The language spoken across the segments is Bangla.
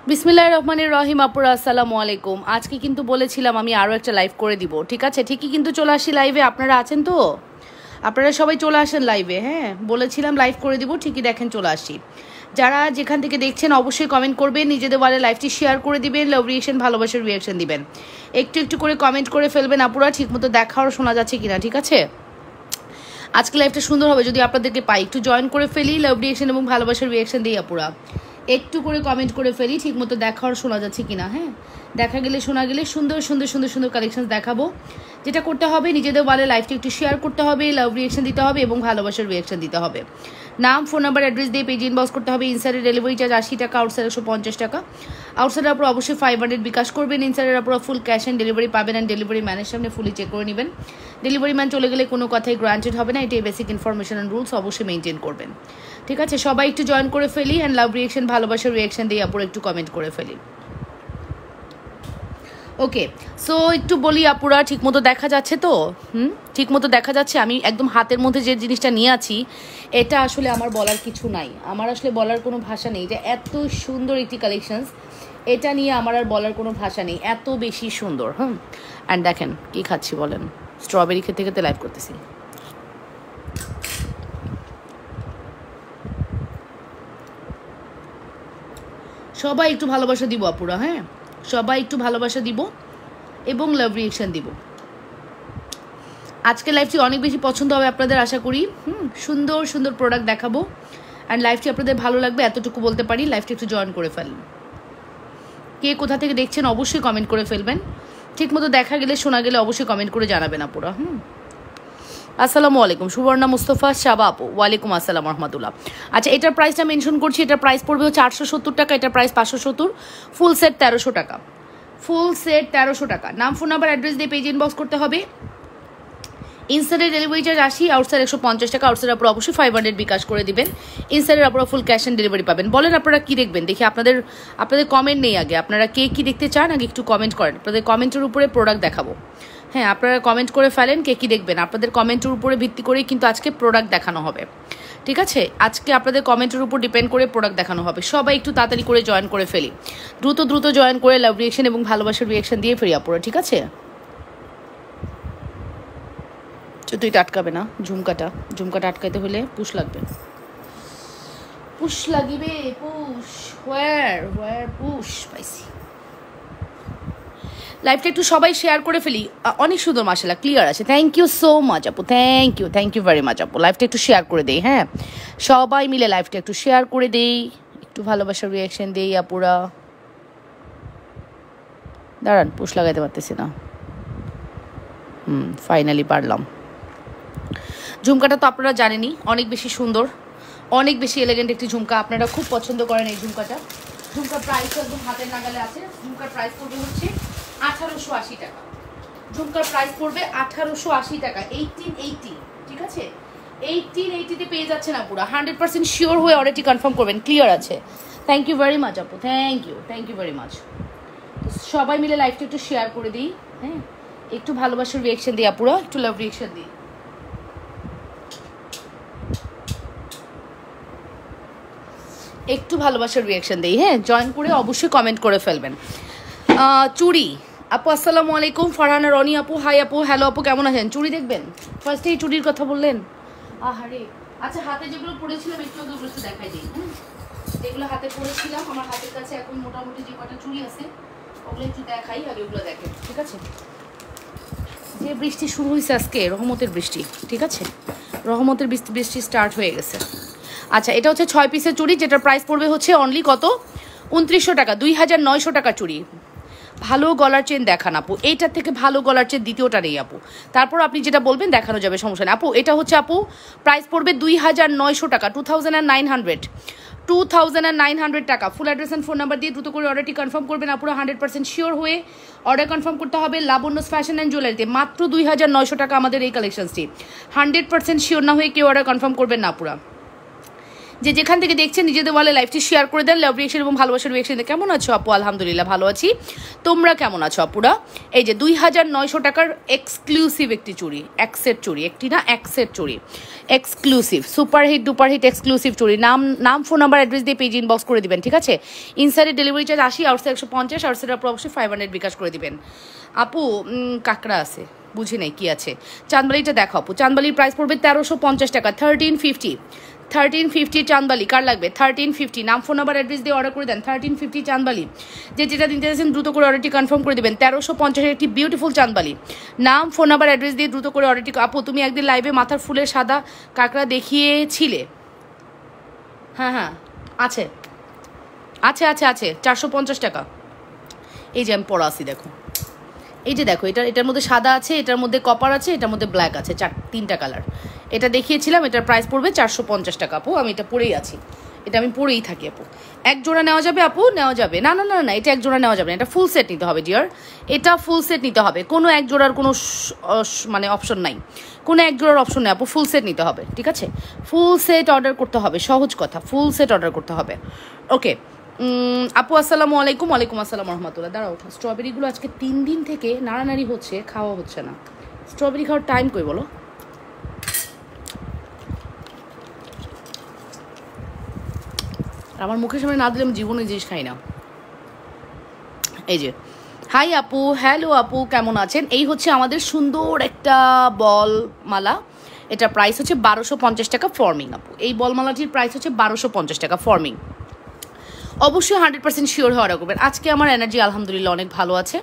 বিসমিল্লাহির রহমানির রহিম। আপুরা আসসালামু আলাইকুম। আজকে কিন্তু বলেছিলাম আমি আরও একটা লাইভ করে দিব, ঠিক আছে? ঠিকই কিন্তু চলে আসি লাইভে। আপনারা আছেন তো? আপনারা সবাই চলে আসেন লাইভে। হ্যাঁ, বলেছিলাম লাইভ করে দিব, ঠিকই দেখেন চলে আসি। যারা যেখান থেকে দেখছেন অবশ্যই কমেন্ট করবেন, নিজেদের ওয়ালে লাইভটি শেয়ার করে দিবেন, লাভ রিয়েকশন ভালোবাসার রিয়েকশন দিবেন। একটু একটু করে কমেন্ট করে ফেলবেন আপুরা, ঠিকমতো দেখা আর শোনা যাচ্ছে কিনা, ঠিক আছে? আজকে লাইভটা সুন্দর হবে যদি আপনাদেরকে পাই। একটু জয়েন করে ফেলি, লাভ রিয়েকশন এবং ভালোবাসার রিয়েকশন দিই আপুরা। একটু করে কমেন্ট করে ফেলি, ঠিক মতো দেখা আর শোনা যাচ্ছে কিনা। হ্যাঁ, দেখা গেলে শোনা গেলে সুন্দর সুন্দর সুন্দর সুন্দর কালেকশন দেখাবো। যেটা করতে হবে, নিজেদের ওয়ালে লাইভটি একটু শেয়ার করতে হবে, লাভ রিয়েকশন দিতে হবে এবং ভালোবাসার রিয়েকশন দিতে হবে। নাম, ফোন নাম্বার, অ্যাড্রেস দিয়ে পেজ ইনবক্স করতে হবে। ইনসাইডের ডেলিভারি চার্জ 80 টাকা, আউটসাইড 150 টাকা। আউটসাইডের উপর অবশ্যই 500 বিকাশ করবেন। ইনসাইডের উপর ফুল ক্যাশ অ্যান্ড ডেলিভারি পাবেন, অ্যান্ড ডেলিভারি ম্যানের সামনে ফুলি চেক করে নেবেন। ডেলিভারি ম্যান চলে গেলে কোনো কথাই গ্রান্টেড হবে না। এটাই বেসিক ইনফরমেশন অ্যান্ড রুলস, অবশ্যই মেনটেন করবেন, ঠিক আছে? সবাই একটু জয়েন করে ফেলি, অ্যান্ড লাভ রিয়েকশন ভালোবাসার রিয়েকশন দিয়ে আপুর একটু কমেন্ট করে ফেলি। ওকে, সো একটু বলি আপুরা, ঠিকমতো দেখা যাচ্ছে তো? ঠিকমতো দেখা যাচ্ছে? আমি একদম হাতের মধ্যে যে জিনিসটা নিয়ে আছি, এটা আসলে আমার বলার কিছু নাই। আমার আসলে বলার কোনো ভাষা নেই। এটা এত সুন্দর একটি কালেকশনস, এটা নিয়ে আমার আর বলার কোনো ভাষা নেই, এত বেশি সুন্দর। অ্যান্ড দেখেন কি খাচ্ছি বলেন, স্ট্রবেরি খেতে খেতে লাইভ করতেছি। সবাই একটু ভালোবাসা দিব আপুরা, হ্যাঁ সবাই একটু ভালোবাসা দিব এবং লাভ রিয়েকশন দিব। আজকে লাইভটি অনেক বেশি পছন্দ হবে আপনাদের, আশা করি। সুন্দর সুন্দর প্রোডাক্ট দেখাবো, অ্যান্ড লাইভটি আপনাদের ভালো লাগবে, এতটুকু বলতে পারি। লাইভটি একটু জয়েন করে ফেলুন। কে কোথা থেকে দেখছেন অবশ্যই কমেন্ট করে ফেলবেন। ঠিকমতো দেখা গেলে শোনা গেলে অবশ্যই কমেন্ট করে জানাবেন আপুরা। আসসালামু আলাইকুম, সুবর্ণা মুস্তফা শাবা আপু। ওয়ালাইকুম আসসালাম রহমতুল্লাহ। আচ্ছা, এটার প্রাইসটা মেনশন করছি। এটার প্রাইস পড়বে হচ্ছে 870 টাকা, এটার প্রাইস 570। ফুল সেট 1300 টাকা, ফুল সেট 1300 টাকা। নাম, ফোন নাম্বার, অ্যাড্রেস দিয়ে পেজ ইনবক্স করতে হবে। ইনসাইডের ডেলিভারি চার্জ 80, আউটসাইড 150 টাকা। আউটসাইড আপনারা অবশ্যই 500 বিকাশ করে দিবেন। ইনসাইডের আপনারা ফুল ক্যাশ অ্যান্ড ডেলিভারি পাবেন। বলেন আপনারা কি দেখবেন দেখি, আপনাদের কমেন্ট নেই আগে। আপনারা কে কি দেখতে চান আগে একটু কমেন্ট করেন। আপনাদের কমেন্টের উপরে প্রোডাক্ট দেখাবো। হ্যাঁ, আপনারা কমেন্ট করে ফেলেন কে কি দেখবেন। আপনাদের কমেন্টের উপরে ভিত্তি করেই কিন্তু আজকে প্রোডাক্ট দেখানো হবে, ঠিক আছে? আজকে আপনাদের কমেন্টের উপর ডিপেন্ড করে প্রোডাক্ট দেখানো হবে। সবাই একটু তাড়াতাড়ি করে জয়েন করে ফেলি, দ্রুত দ্রুত জয়েন করে লাভ রিয়েকশন এবং ভালোবাসার রিয়েকশন দিয়ে ফেরি আপুরা, ঠিক আছে? তুই আটকাবে না ঝুমকাটা আটকাইতে হলে পুশ লাগবে, পুশ লাগিবে, পুশ হোয়ার পুশ পাইছি। লাইভটা একটু সবাই শেয়ার করে ফেলি। অনেক সুন্দর মাশাআল্লাহ, ক্লিয়ার আছে। থ্যাংক ইউ সো মাচ আপু, থ্যাংক ইউ ভেরি মাচ আপু। লাইভটা একটু শেয়ার করে দেই, হ্যাঁ সবাই মিলে লাইভটা একটু শেয়ার করে দেই, একটু ভালোবাসার রিয়াকশন দেই আপুরা। দাঁড়ান, পুশ লাগাইতে পারতেছি না। ফাইনালি পারলাম। ঝুমকাটা তো আপনারা জানেনই, অনেক বেশি সুন্দর, অনেক বেশি এলিগেন্ট একটি ঝুমকা। আপনারা খুব পছন্দ করেন এই ঝুমকাটা। ঝুমকার প্রাইস একদম হাতের নাগালে আছে। ঝুমকার প্রাইস পড়বে হচ্ছে 1880 টাকা। ঝুমকার প্রাইস পড়বে 1880 টাকা, 1880, ঠিক আছে? 1880-তে পেয়ে যাচ্ছে না পুরো। 100% শিওর হয়ে অর্ডারটি কনফার্ম করবেন, ক্লিয়ার আছে। থ্যাংক ইউ ভেরি মাচ আপু, থ্যাংক ইউ ভেরি মাচ। সবাই মিলে লাইভটা একটু শেয়ার করে দিই, হ্যাঁ একটু ভালোবাসার রিয়েকশন দিই আপুরা, একটু লাভ রিয়েকশন দিই। একটু ভালোবাসার রিয়াকশন দিই, হ্যাঁ জয়েন করে অবশ্যই কমেন্ট করে ফেলবেন। চুড়ি আপু আসসালামু আলাইকুম। ফারহানা রনি আপু, হাই আপু, হ্যালো আপু, কেমন আছেন? চুড়ি দেখবেন, ফার্স্টে এই চুড়ির কথা বললেন। আহারে, আচ্ছা হাতে যেগুলো পরেছিলাম একটু ওগুলো একটু দেখাই দিই। যেগুলো হাতে পরেছিলাম, আমার হাতের কাছে এখন মোটামুটি যে কটা চুড়ি আছে ওগুলো একটু দেখাই, আগে ওগুলো দেখেন, ঠিক আছে? যে বৃষ্টি শুরু হয়েছে আজকে, রহমতের বৃষ্টি, ঠিক আছে? রহমতের বৃষ্টি স্টার্ট হয়ে গেছে। আচ্ছা, এটা হচ্ছে 6 পিসের চুড়ি, যেটার প্রাইস পড়বে হচ্ছে অনলি কত? 2900 টাকা, 2900 টাকা চুড়ি। ভালো গলার চেন দেখান আপু, এইটার থেকে ভালো গলার চেন দ্বিতীয়টা নেই আপু। তারপর আপনি যেটা বলবেন দেখানো যাবে, সমস্যা নেই আপু। এটা হচ্ছে আপু প্রাইস পড়বে 2900 টাকা, 2900 টাকা। Full address and phone number দিয়ে দ্রুত করে অর্ডারটি কনফার্ম করবেন আপুরা। 100% শিওর হয়ে অর্ডার কনফার্ম করতে হবে লাবণ্যস ফ্যাশন অ্যান্ড জুয়েলারিতে। মাত্র 2900 টাকা আমাদের এই কালেকশনসটি। 100% শিওর না হয়ে কেউ অর্ডার কনফার্ম করবেন না আপুরা। যে যেখান থেকে দেখছেন নিজেদের বলে লাইভটি শেয়ার করে দেন, লাভ রিয়েকশন এবং ভালোবাসার রিয়েকশন। কেমন আছো আপু? আলহামদুলিল্লাহ ভালো আছি, তোমরা কেমন আছো আপুরা? এই যে 2900 টাকার এক্সক্লুসিভ একটি চুড়ি, এক সেট চুড়ি, একটি না এক সেট চুড়ি, এক্সক্লুসিভ সুপারহিট ডুপারহিট এক্সক্লুসিভ চুড়ি। নাম ফোন নাম্বার অ্যাড্রেস দিয়ে পেজ ইনবক্স করে দিবেন, ঠিক আছে? ইনসাইডের ডেলিভারি চার্জ 80, আউটসাইড 150, আউটসাইড আপু অবশ্যই 500 বিকাশ করে দিবেন। আপু কাঁকড়া আছে, বুঝি নাই কি আছে। চাঁদবালিটা দেখো আপু, চাঁদবালির প্রাইস পড়বে 1350 টাকা, 1350 চাঁদবালি। কার লাগবে? 1350, নাম ফোন নাম্বার অ্যাড্রেস দিয়ে অর্ডার করে দেন। 1350 চাঁদবালি, যে যেটা দিতে চাইছেন দ্রুত করে অর্ডারটি কনফার্ম করে দেবেন। 1350 একটি বিউটিফুল চাঁদবালি, নাম ফোন নাম্বার অ্যাড্রেস দিয়ে দ্রুত করে অর্ডারটি। আপু তুমি একদিন লাইভে মাথার ফুলের সাদা কাঁকড়া দেখিয়েছিলে? হ্যাঁ হ্যাঁ আছে আছে আছে আছে 450 টাকা। এই যে আমি পড়া আছি, দেখো এই যে দেখো, এটার মধ্যে সাদা আছে, এটার মধ্যে কপার আছে, এটার মধ্যে ব্ল্যাক আছে, তিনটা কালার। এটা দেখিয়েছিলাম, এটার প্রাইস পড়বে 450 টাকা আপু। আমি এটা পরেই আছি, এটা আমি পরেই থাকি আপু। এক জোড়া নেওয়া যাবে আপু? নেওয়া যাবে। না না না না, এটা এক জোড়া নেওয়া যাবে না, এটা ফুল সেট নিতে হবে ডিয়ার, এটা ফুল সেট নিতে হবে। কোনো এক জোড়ার কোনো মানে অপশন নাই, কোনো এক জোড়ার অপশন নেই আপু, ফুল সেট নিতে হবে, ঠিক আছে? ফুল সেট অর্ডার করতে হবে, সহজ কথা, ফুল সেট অর্ডার করতে হবে। ওকে আপু আসসালামু আলাইকুম। ওয়ালাইকুম আসসালাম রহমতুল্লাহ। দাঁড়াও, স্ট্রবেরিগুলো আজকে 3 দিন থেকে নাড়ানাড়ি হচ্ছে, খাওয়া হচ্ছে না। স্ট্রবেরি খাওয়ার টাইম কই বলো? আমার মুখের সামনে না দিলে আমি জীবনে জিনিস খাই না। এই যে হাই আপু, হ্যালো আপু, কেমন আছেন? এই হচ্ছে আমাদের সুন্দর একটা বল মালা, এটা প্রাইস হচ্ছে 1250 টাকা ফর্মিং আপু। এই বলমালাটির প্রাইস হচ্ছে 1250 টাকা ফর্মিং। অবশ্যই 100% শিওর হয়ে অর্ডার করবেন। আজকে আমার এনার্জি আলহামদুলিল্লাহ অনেক ভালো আছে।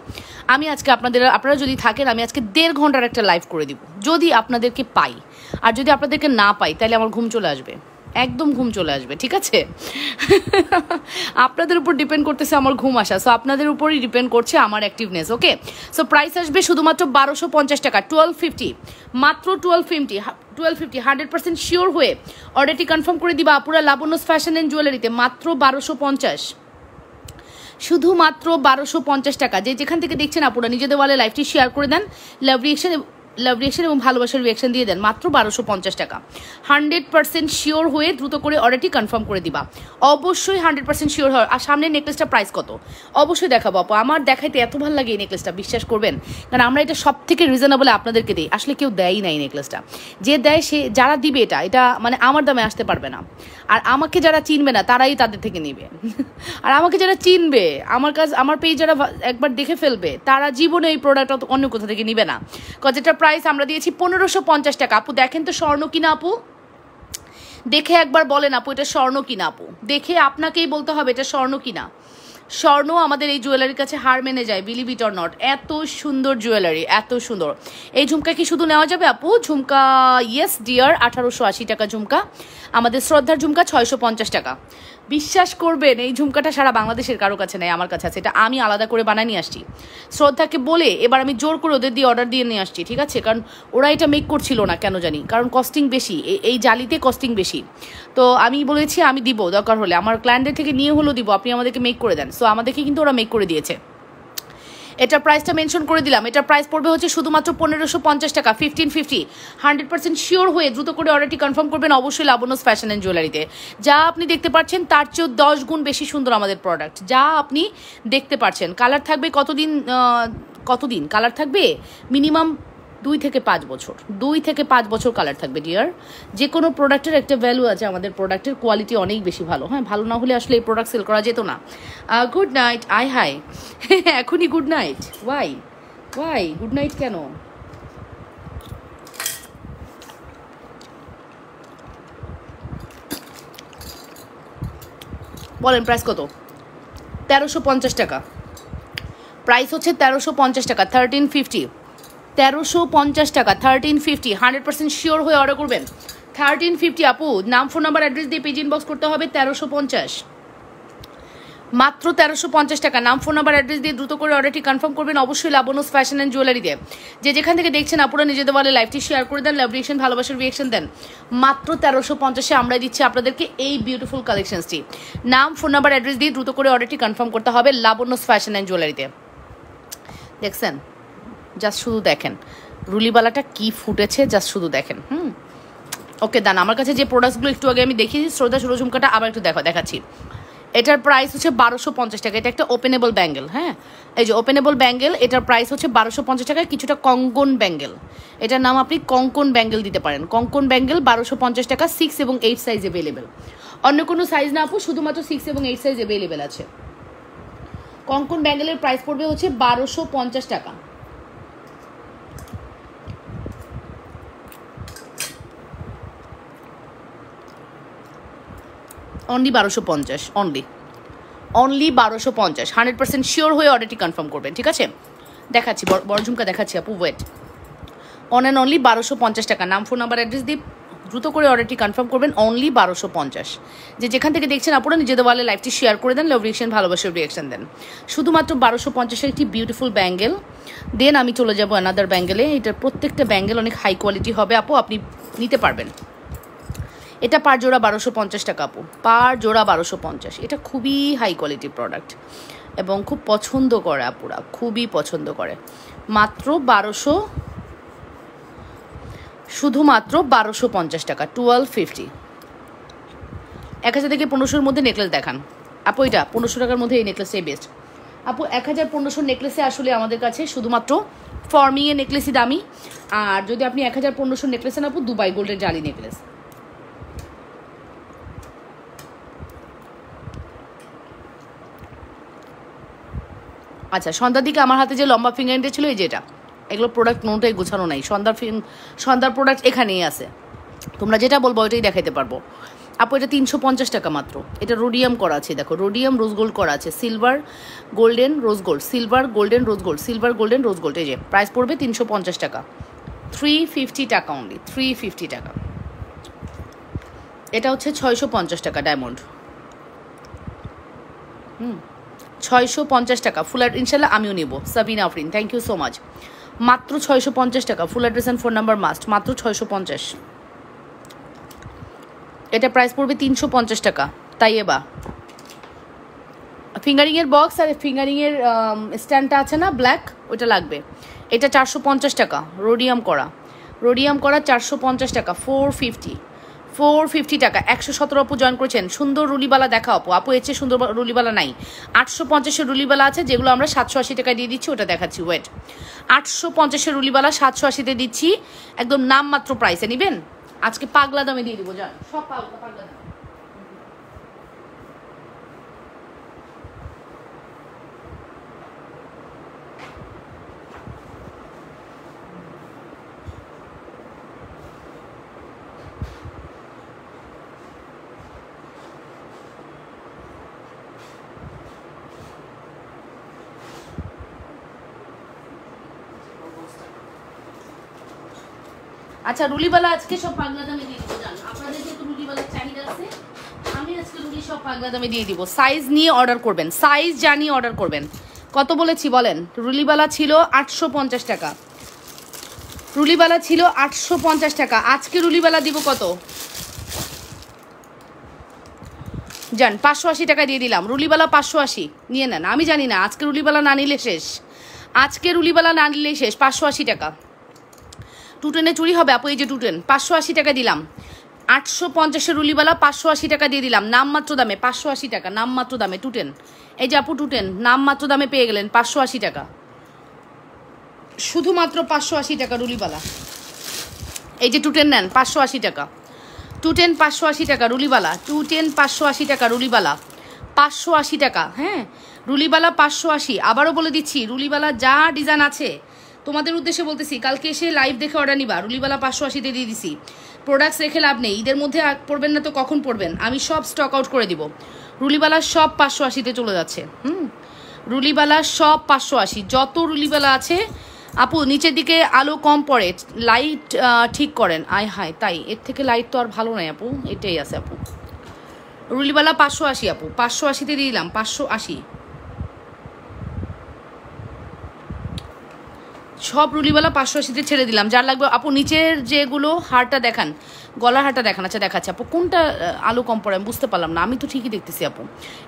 আমি আজকে আপনারা যদি থাকেন, আমি আজকে 1.5 ঘন্টার একটা লাইভ করে দিব, যদি আপনাদেরকে পাই। আর যদি আপনাদেরকে না পাই তাহলে আমার ঘুম চলে আসবে, একদম ঘুম চলে আসবে, ঠিক আছে? আপনাদের উপর ডিপেন্ড করতেছে আমার ঘুম আসা, সো আপনাদের উপরই ডিপেন্ড করছে আমার অ্যাক্টিভনেস। ওকে, সো প্রাইস আসবে শুধুমাত্র 1250 টাকা, 1250, মাত্র 1250 100% শিওর হয়ে অর্ডারটি কনফার্ম করে দিবা আপুরা লাবণ্যস ফ্যাশন অ্যান্ড জুয়েলারিতে। মাত্র 1250, শুধুমাত্র 1250 টাকা। যে যেখান থেকে দেখছেন আপুরা নিজেদের ওয়ালে লাইভটি শেয়ার করে দেন, লাভ রিয়েকশন এবং ভালোবাসার রিয়েকশন দিয়ে দেন। মাত্র 1250 টাকা, 100% শিওর হয়ে দ্রুত করে অর্ডারটি কনফার্ম করে দিবা। অবশ্যই 100% শিওর হয়। আর সামনের নেকলেসটা প্রাইস কত অবশ্যই দেখাবো আপু। আমার দেখাইতে এত ভালো লাগে এই নেকলেসটা, বিশ্বাস করবেন, কারণ আমরা এটা সব থেকে রিজনেবল আপনাদেরকে দিই। আসলে কেউ দেয়ই না এই নেকলেসটা, যে দেয় সে, যারা দিবে এটা মানে আমার দামে আসতে পারবে না। আর আমাকে যারা চিনবে না তারাই তাদের থেকে নেবে, আর আমাকে যারা চিনবে, আমার পেজ যারা একবার দেখে ফেলবে, তারা জীবনে এই প্রোডাক্ট অন্য কোথা থেকে নিবে না। যেটা প্রাইস আমরা দিয়েছি 1550 টাকা। আপু দেখেন তো স্বর্ণ কিনা আপু, দেখে একবার বলেন আপু এটা স্বর্ণ কিনা আপু, দেখে আপনাকেই বলতে হবে এটা স্বর্ণ কিনা। স্বর্ণ আমাদের এই জুয়েলারির কাছে হার মেনে যায়, বিলিভ ইট অর নট। এত সুন্দর জুয়েলারি, এত সুন্দর। এই ঝুমকা কি শুধু নেওয়া যাবে আপু? ঝুমকা ইয়েস ডিয়ার, 1880 টাকা ঝুমকা। আমাদের শ্রদ্ধার ঝুমকা 650 টাকা। বিশ্বাস করবেন এই ঝুমকাটা সারা বাংলাদেশের কারো কাছে নেই, আমার কাছে আছে। এটা আমি আলাদা করে বানিয়ে নিয়ে আসছি শ্রদ্ধাকে বলে, এবার আমি জোর করে ওদের দিয়ে অর্ডার দিয়ে নিয়ে আসছি, ঠিক আছে? কারণ ওরা এটা মেক করছিল না, কেন জানি, কারণ কস্টিং বেশি, এই জালিতে কস্টিং বেশি। তো আমি বলেছি আমি দিব, দরকার হলে আমার ক্লায়েন্টদের থেকে নিয়ে হলেও দিব, আপনি আমাদেরকে মেক করে দেন। সো আমাদেরকে কিন্তু ওরা মেক করে দিয়েছে। এটার প্রাইসটা মেনশন করে দিলাম, এটার প্রাইস পড়বে হচ্ছে শুধুমাত্র 1550 টাকা, 1550। 100% শিওর হয়ে দ্রুত করে অর্ডারটি কনফার্ম করবেন অবশ্যই লাবণ্যস ফ্যাশন অ্যান্ড জুয়েলারিতে। যা আপনি দেখতে পাচ্ছেন তার চেয়েও 10 গুণ বেশি সুন্দর আমাদের প্রোডাক্ট, যা আপনি দেখতে পাচ্ছেন। কালার থাকবে কতদিন কালার থাকবে? মিনিমাম 2 থেকে 5 বছর, 2 থেকে 5 বছর কালার থাকবে ডিয়ার। যে কোনো প্রোডাক্টের একটা ভ্যালু আছে, আমাদের প্রোডাক্টের কোয়ালিটি অনেক বেশি ভালো। হ্যাঁ, ভালো না হলে আসলে এই প্রোডাক্ট সেল করা যেত না। গুড নাইট, হাই এখনই good night? Why good night কেন? বলেন প্রাইস কত? 1350 টাকা প্রাইস হচ্ছে, 1350 টাকা, 1350, 1350 টাকা, 1350। 100% শিওর হয়ে অর্ডার করবেন 1350 আপু। নাম ফোন নাম্বার অ্যাড্রেস দিয়ে পেজ ইনবক্স করতে হবে। 1350, মাত্র 1350 টাকা। নাম ফোন নাম্বার অ্যাড্রেস দিয়ে দ্রুত করে অর্ডারটি কনফার্ম করবেন অবশ্যই লাবণ্যস ফ্যাশন অ্যান্ড জুয়েলারিতে। যে যেখান থেকে দেখছেন আপুরা নিজেদের বলে লাইভটি শেয়ার করে দেন, লাভ রিয়েকশন ভালোবাসার রিয়েকশন দেন। মাত্র 1350-এ আমরা দিচ্ছি আপনাদেরকে এই বিউটিফুল কালেকশনসটি। নাম ফোন নাম্বার অ্যাড্রেস দিয়ে দ্রুত করে অর্ডারটি কনফার্ম করতে হবে লাবণ্যস ফ্যাশন অ্যান্ড জুয়েলারিতে। দেখছেন, জাস্ট শুধু দেখেন রুলিবালাটা কি ফুটেছে, জাস্ট শুধু দেখেন। ওকে ডান। আমার কাছে যে প্রোডাক্টসগুলো একটু আগে আমি দেখিয়েছি শ্রদ্ধা ষোলো ঝুমকাটা আবার একটু দেখাচ্ছি। এটার প্রাইস হচ্ছে 1250 টাকা। এটা একটা ওপেনেবল ব্যাঙ্গেল, হ্যাঁ এই যে ওপেনেবল ব্যাঙ্গেল, এটার প্রাইস হচ্ছে 1250 টাকা। কিছুটা কঙ্কন ব্যাঙ্গেল, এটার নাম আপনি কঙ্কন ব্যাঙ্গেল দিতে পারেন। কঙ্কন ব্যাঙ্গেল 1250 টাকা, 6 এবং 8 সাইজ অ্যাভেলেবেল। অন্য কোনো সাইজ না আপু, শুধুমাত্র 6 এবং 8 সাইজ অ্যাভেলেবেল আছে। কঙ্কন ব্যাঙ্গেলের প্রাইস পড়বে হচ্ছে 1250 টাকা। Only 1250, only 1250। 100% শিওর হয়ে অর্ডারটি কনফার্ম করবেন, ঠিক আছে? দেখাচ্ছি বড় ঝুমকা দেখাচ্ছি আপু, ওয়েট। অন অ্যান্ড অনলি 1250 টাকা। নাম, ফোন নাম্বার, অ্যাড্রেস দিয়ে দ্রুত করে অর্ডারটি কনফার্ম করবেন। অনলি 1250। যেখান থেকে দেখছেন আপনারা নিজেদের ওয়ালে লাইভটি শেয়ার করে দেন, লাভ রিয়েকশন, ভালোবাসার রিয়েকশন দেন। শুধুমাত্র 1250-এর একটি বিউটিফুল ব্যাঙ্গেল। দেন আমি চলে যাবো অ্যানাদার ব্যাঙ্গেলে। এটার প্রত্যেকটা ব্যাঙ্গেল অনেক হাই কোয়ালিটি হবে আপু, আপনি নিতে পারবেন। এটা পার জোড়া 1250 টাকা আপু, পার জোড়া 1250। এটা খুবই হাই কোয়ালিটির প্রোডাক্ট এবং খুব পছন্দ করে আপুরা, খুবই পছন্দ করে। মাত্র 1200, শুধুমাত্র 1250 টাকা, 1250। 1000 থেকে 1500-এর মধ্যে নেকলেস দেখান আপু। এটা 1500 টাকার মধ্যে এই নেকলেসটাই বেস্ট আপু। 1000-1500 নেকলেসে আসলে আমাদের কাছে শুধুমাত্র ফর্মিংয়ের নেকলেসই দামি। আর যদি আপনি 1000-1500 নেকলেসে না আপু, দুবাই গোল্ডের জালি নেকলেস। আচ্ছা, সন্ধ্যার দিকে আমার হাতে যে লম্বা ফিঙ্গারিংটা ছিল, এই যেটা, এগুলো প্রোডাক্ট কোনোটাই গোছানো নাই। সন্ধ্যার প্রোডাক্ট এখানেই আছে, তোমরা যেটা বলবো ওইটাই দেখাইতে পারবো আপু। এটা 350 টাকা মাত্র। এটা রোডিয়াম করা আছে, দেখো রোডিয়াম রোজ গোল্ড করা আছে, silver golden rose gold, silver golden rose gold, silver golden rose gold. এই যে প্রাইস পড়বে 350 টাকা, 350 টাকা অনলি, 350 টাকা। এটা হচ্ছে 650 টাকা ডায়মন্ড। 650 টাকা ফুল অ্যাড, ইনশাল্লাহ আমিও নেব। Sabina Afrin, thank you so much. মাত্র 650 টাকা, full address and phone number must, মাত্র 650। এটা প্রাইস পড়বে 350 টাকা। তাই এবার ফিঙ্গারিংয়ের বক্স আর ফিঙ্গারিংয়ের স্ট্যান্ডটা আছে না ব্ল্যাক, ওইটা লাগবে। এটা 450 টাকা, রোডিয়াম করা, রোডিয়াম করা 450 টাকা, 450 টাকা। 117 আপু জয়েন করেছেন। সুন্দর রুলিবালা দেখা আপু, আপু এর চেয়ে সুন্দর রুলিবালা নাই। 850-এর রুলিবালা আছে যেগুলো আমরা 780 টাকায় দিয়ে দিচ্ছি, ওটা দেখাচ্ছি। ওয়েট, 850-এর রুলিবালা 780-তে দিচ্ছি, একদম নামমাত্র প্রাইসে নেবেন। আজকে পাগলা দামে দিয়ে দিব, জান সব পাগলা দামে। আচ্ছা, রুলিবালা আজকে সব পাগলা দামে দিয়ে দিব, জান আপনাদের যেহেতু রুলিবালার চাহিদা আছে, আমি আজকে রুলি সব পাগলা দামে দিয়ে দিব। সাইজ নিয়ে অর্ডার করবেন, সাইজ জানিয়ে অর্ডার করবেন। কত বলেছি বলেন? রুলিবালা ছিল 850 টাকা, রুলিবালা ছিল 850 টাকা। আজকে রুলিবালা দিব কত জান? 580 টাকা দিয়ে দিলাম। রুলিবালা 580 নিয়ে নেন। আমি জানি না, আজকে রুলিবালা না নিলে শেষ, আজকে রুলিবালা না নিলেই শেষ। 580 টাকা। টুটেনে চুরি হবে আপু, এই যে টুটেন 580 টাকা দিলাম। 850-এর রুলিবালা 580 টাকা দিয়ে দিলাম, নামমাত্র দামে 580 টাকা, নামমাত্র দামে টুটেন। এই যে আপু টুটেন নামমাত্র দামে পেয়ে গেলেন 580 টাকা, শুধুমাত্র 580 টাকা রুলিবালা। এই যে টুটেন নেন 580 টাকা, টুটেন 580 টাকা রুলিবালা, টুটেন 580 টাকা রুলিবালা, 580 টাকা। হ্যাঁ, রুলিবালা 580। আবারও বলে দিচ্ছি, রুলিবালা যা ডিজাইন আছে তোমাদের উদ্দেশ্যে বলতেছি, কালকে এসে লাইভ দেখে অর্ডার নিবা। রুলিবালা 580-তে দিয়ে দিছি। প্রোডাক্টস রেখে লাভ নেই, ঈদের মধ্যে পড়বেন না তো কখন পড়বেন? আমি সব স্টক আউট করে দিব। রুলিবালা সব 580-তে চলে যাচ্ছে। রুলিবালা সব 580, যত রুলিবালা আছে আপু। নিচের দিকে আলো কম পড়ে, লাইট ঠিক করেন। আয় হায়, তাই এর থেকে লাইট তো আর ভালো নয় আপু, এটাই আছে আপু। রুলিবালা 580 আপু, 580-তে দিয়ে দিলাম, 580। সব রুলিবালা 580-তে ছেড়ে দিলাম। যার লাগবে আপু নিচের যেগুলো হারটা দেখান, গলার হারটা দেখান। আচ্ছা দেখাচ্ছে আপু, কোনটা আলো কম পড়ে আমি বুঝতে পারলাম না, আমি তো ঠিকই দেখতেছি আপু।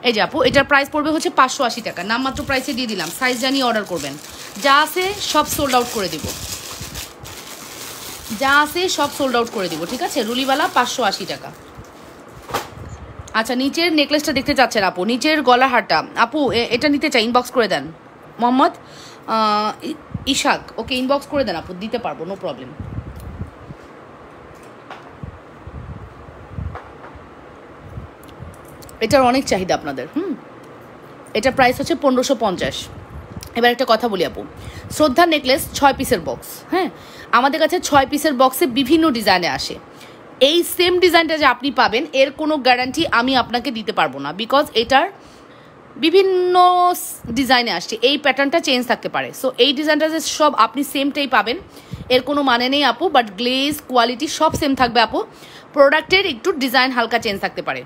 এই যে আপু, এটার প্রাইস পড়বে হচ্ছে 580 টাকা, নামমাত্র প্রাইসে দিয়ে দিলাম। সাইজ জানিয়ে অর্ডার করবেন, যা আছে সব সোল্ড আউট করে দিব। যা আছে সব সোল্ড আউট করে দিব, ঠিক আছে। রুলিওয়ালা 580 টাকা। আচ্ছা, নিচের নেকলেসটা দেখতে চাচ্ছেন আপু, নিচের গলার হারটা আপু এটা নিতে চাই, ইনবক্স করে দেন। মোহাম্মদ ইশাক, ওকে ইনবক্স করে দেন আপু, দিতে পারবো, নো প্রবলেম। এটার অনেক চাহিদা আপনাদের। এটা প্রাইস হচ্ছে 1550। এবার একটা কথা বলি আপু, শ্রদ্ধা নেকলেস 6 পিসের বক্স, হ্যাঁ আমাদের কাছে 6 পিসের বক্সে বিভিন্ন ডিজাইনে আসে। এই সেম ডিজাইনটা যে আপনি পাবেন এর কোনো গ্যারান্টি আমি আপনাকে দিতে পারবো না, বিকজ এটার বিভিন্ন ডিজাইনে আসছে, এই প্যাটার্নটা চেঞ্জ থাকতে পারে। সো এই ডিজাইনটা যে সব আপনি সেমটাই পাবেন এর কোনো মানে নেই আপু, বাট গ্লেজ কোয়ালিটি সব সেম থাকবে আপু, প্রোডাক্টের একটু ডিজাইন হালকা চেঞ্জ থাকতে পারে।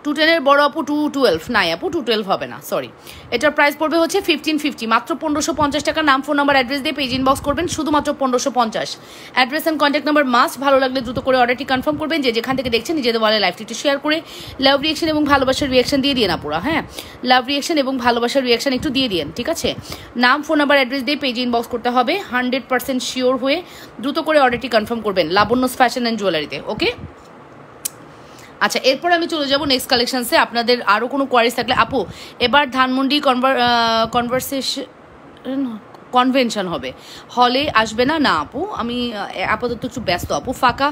210-এর বড় আপু 212 নাই আপু, 212 হবে না, সরি। এটার প্রাইস পড়বে হচ্ছে 1550, মাত্র 1550 টাকা। নাম, ফোন নাম্বার, অ্যাড্রেস দিয়ে পেজ ইনবক্স করবেন, শুধুমাত্র 1550। Address and contact number must. ভালো লাগলে দ্রুত করে অর্ডারটি কনফার্ম করবেন, যে যেখান থেকে দেখছেন নিজেদের বলে লাইভটি শেয়ার করে লাভ রিয়েকশন এবং ভালোবাসার রিয়েকশন দিয়ে না পুরা, হ্যাঁ লাভ রিয়েকশন এবং ভালোবাসার রিয়েকশন একটু দিয়ে দিন, ঠিক আছে। নাম, ফোন নাম্বার, অ্যাড্রেস দিয়ে পেজ ইনবক্স করতে হবে, 100% শিওর হয়ে দ্রুত করে অর্ডারটি কনফার্ম করবেন লাবণ্যস ফ্যাশন অ্যান্ড জুয়েলারিতে, ওকে। আচ্ছা, এরপর আমি চলে যাব নেক্সট কালেকশনসে। আপনাদের আরও কোনো কোয়ারিজ থাকলে আপু, এবার ধানমন্ডি কনভেনশন হবে, হলে আসবে না? না আপু, আমি আপাতত একটু ব্যস্ত আপু। ফাঁকা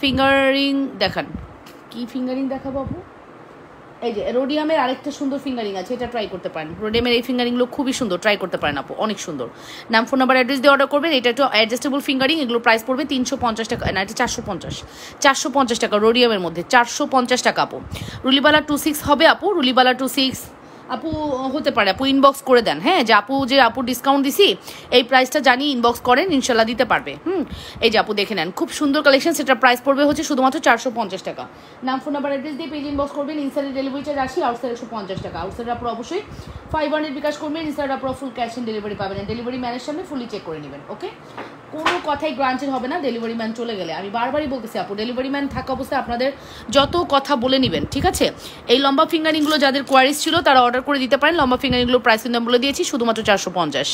ফিঙ্গারিং দেখান। কি ফিঙ্গারিং দেখাবো আপু? এই যে রোডিয়ামের আরেকটা সুন্দর ফিঙ্গারিং আছে, এটা ট্রাই করতে পারেন। রোডিয়ামের এই ফিঙ্গারিংগুলো খুবই সুন্দর, ট্রাই করতে পারেন আপু, অনেক সুন্দর। নাম, ফোন নাম্বার, অ্যাড্রেস দিয়ে অর্ডার করবেন। এটা একটু অ্যাডজাস্টেবল ফিঙ্গারিং, এগুলো প্রাইস পড়বে 350 টাকা, না এটা 450 টাকা রোডিয়ামের মধ্যে, 450 টাকা আপু। রুলিবালা 26 হবে আপু, রুলিবালা 26 আপু হতে পারে আপু, ইনবক্স করে দেন, হ্যাঁ যে আপু ডিসকাউন্ট দিছি এই প্রাইসটা জানি, ইনবক্স করেন, ইনশাল্লাহ দিতে পারবে। এই যে আপু দেখে নেন, খুব সুন্দর কালেকশন, সেটা প্রাইস পড়বে হচ্ছে শুধুমাত্র 450 টাকা। নাম, ফোন নাম্বার, অ্যাড্রেস দিয়ে পেজ ইনবক্স করবেন। ইনসাইডের ডেলিভারি চার্জ 80, আউটসাইড 150 টাকা। আউটসাইডের আপু অবশ্যই 500 বিকাশ করবেন, ইনসাইড আপু ফুল ক্যাশ অন ডেলিভারি পাবেন, ডেলিভারি ম্যানের সামনে ফুলি চেক করে নেবেন, ওকে। কোনো কথাই গ্রান্টেড হবে না ডেলিভারি ম্যান চলে গেলে, আমি বারবারই বলতেছি আপু, ডেলিভারি ম্যান থাকা অবস্থায় আপনাদের যত কথা বলে নেবেন, ঠিক আছে। এই লম্বা ফিঙ্গারিংগুলো যাদের কোয়ারিজ ছিল তারা অর্ডার করে দিতে পারেন। লম্বা ফিঙ্গারিংগুলো প্রাইস কিন্তু আমি বলে দিয়েছি, শুধুমাত্র 450।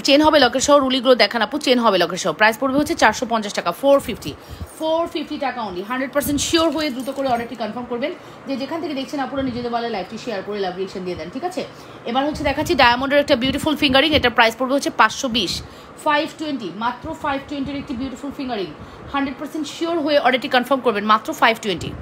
চেন হবে লকের সহ, রুলিগুলো দেখান আপু, চেন হবে লকের সহ, প্রাইস পড়বে হচ্ছে 450 টাকা, 450 টাকা অনলি। 100% শিওর হয়ে দ্রুত করে অর্ডারটি কনফার্ম করবেন, যে যেখান থেকে দেখছেন আপনারা নিজেদের বলে লাইভটি শেয়ার করে লাভ রিয়েকশন দিয়ে দেন, ঠিক আছে। এবার হচ্ছে দেখাচ্ছি ডায়মন্ডের একটা বিউটিফুল ফিঙ্গারিং, এটার প্রাইস পড়বে হচ্ছে 520, 520, মাত্র 520-এর একটি বিউটিফুল ফিঙ্গারিং। 100% শিওর হয়ে অর্ডারটি কনফার্ম করবেন, মাত্র 520।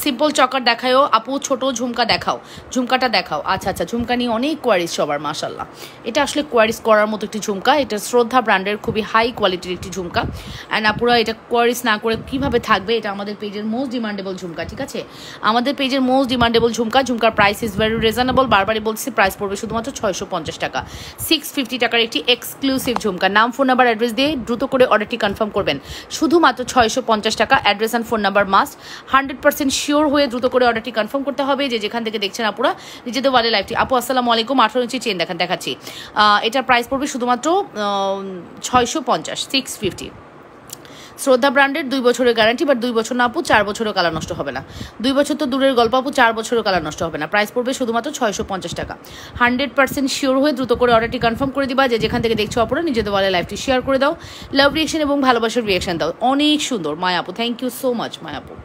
সিম্পল চকার দেখাও আপু, ছোট ঝুমকা দেখাও, ঝুমকাটা দেখাও। আচ্ছা, ঝুমকা নিয়ে অনেক কোয়ারিজ সবার, মাশাল্লাহ। এটা আসলে কোয়ারিজ করার মতো একটি ঝুমকা, এটা শ্রদ্ধা ব্র্যান্ডের খুবই হাই কোয়ালিটির একটি ঝুমকা। অ্যান্ড আপুরা এটা কোয়ারিজ না করে কীভাবে থাকবে, এটা আমাদের পেজের মোস্ট ডিমান্ডেবল ঝুমকা, ঠিক আছে। আমাদের পেজের মোস্ট ডিমান্ডেবল ঝুমকা, ঝুমকার প্রাইস ইজ ভেরি রিজনেবল, বারবারই বলছি, প্রাইস পড়বে শুধুমাত্র 650 টাকা। 650 টাকার একটি এক্সক্লুসিভ ঝুমকা। নাম, ফোন নাম্বার, অ্যাড্রেস দিয়ে দ্রুত করে অর্ডারটি কনফার্ম করবেন, শুধুমাত্র 650 টাকা। Address and phone number must, 100% sure হয়ে দ্রুত করে অর্ডারটি কনফার্ম করতে হবে, যে যেখান থেকে দেখছেন আপুরা নিজেদের ওয়ালে লাইভটি। আপু আসসালামু আলাইকুম, 18 ইঞ্চি চেন দেখাচ্ছি, এটার প্রাইস পড়বে শুধুমাত্র 650, 650। শ্রদ্ধা ব্র্যান্ডের 2 বছরের গ্যারান্টি, বাট 2 বছর না আপু, 4 বছরও কালার নষ্ট হবে না। 2 বছর তো দূরের গল্প আপু, 4 বছরও কালার নষ্ট হবে না। প্রাইস পড়বে শুধুমাত্র 650 টাকা। 100% শিওর হয়ে দ্রুত করে অর্ডারটি কনফার্ম করে দিবা, যে যেখান থেকে দেখছো আপুরা নিজেদের ওয়ালে লাইভটি শেয়ার করে দাও, লাভ রিয়েকশন এবং ভালোবাসার রিয়েকশন দাও। অনেক সুন্দর মায়া আপু, থ্যাংক ইউ সো মাচ মায়া আপু,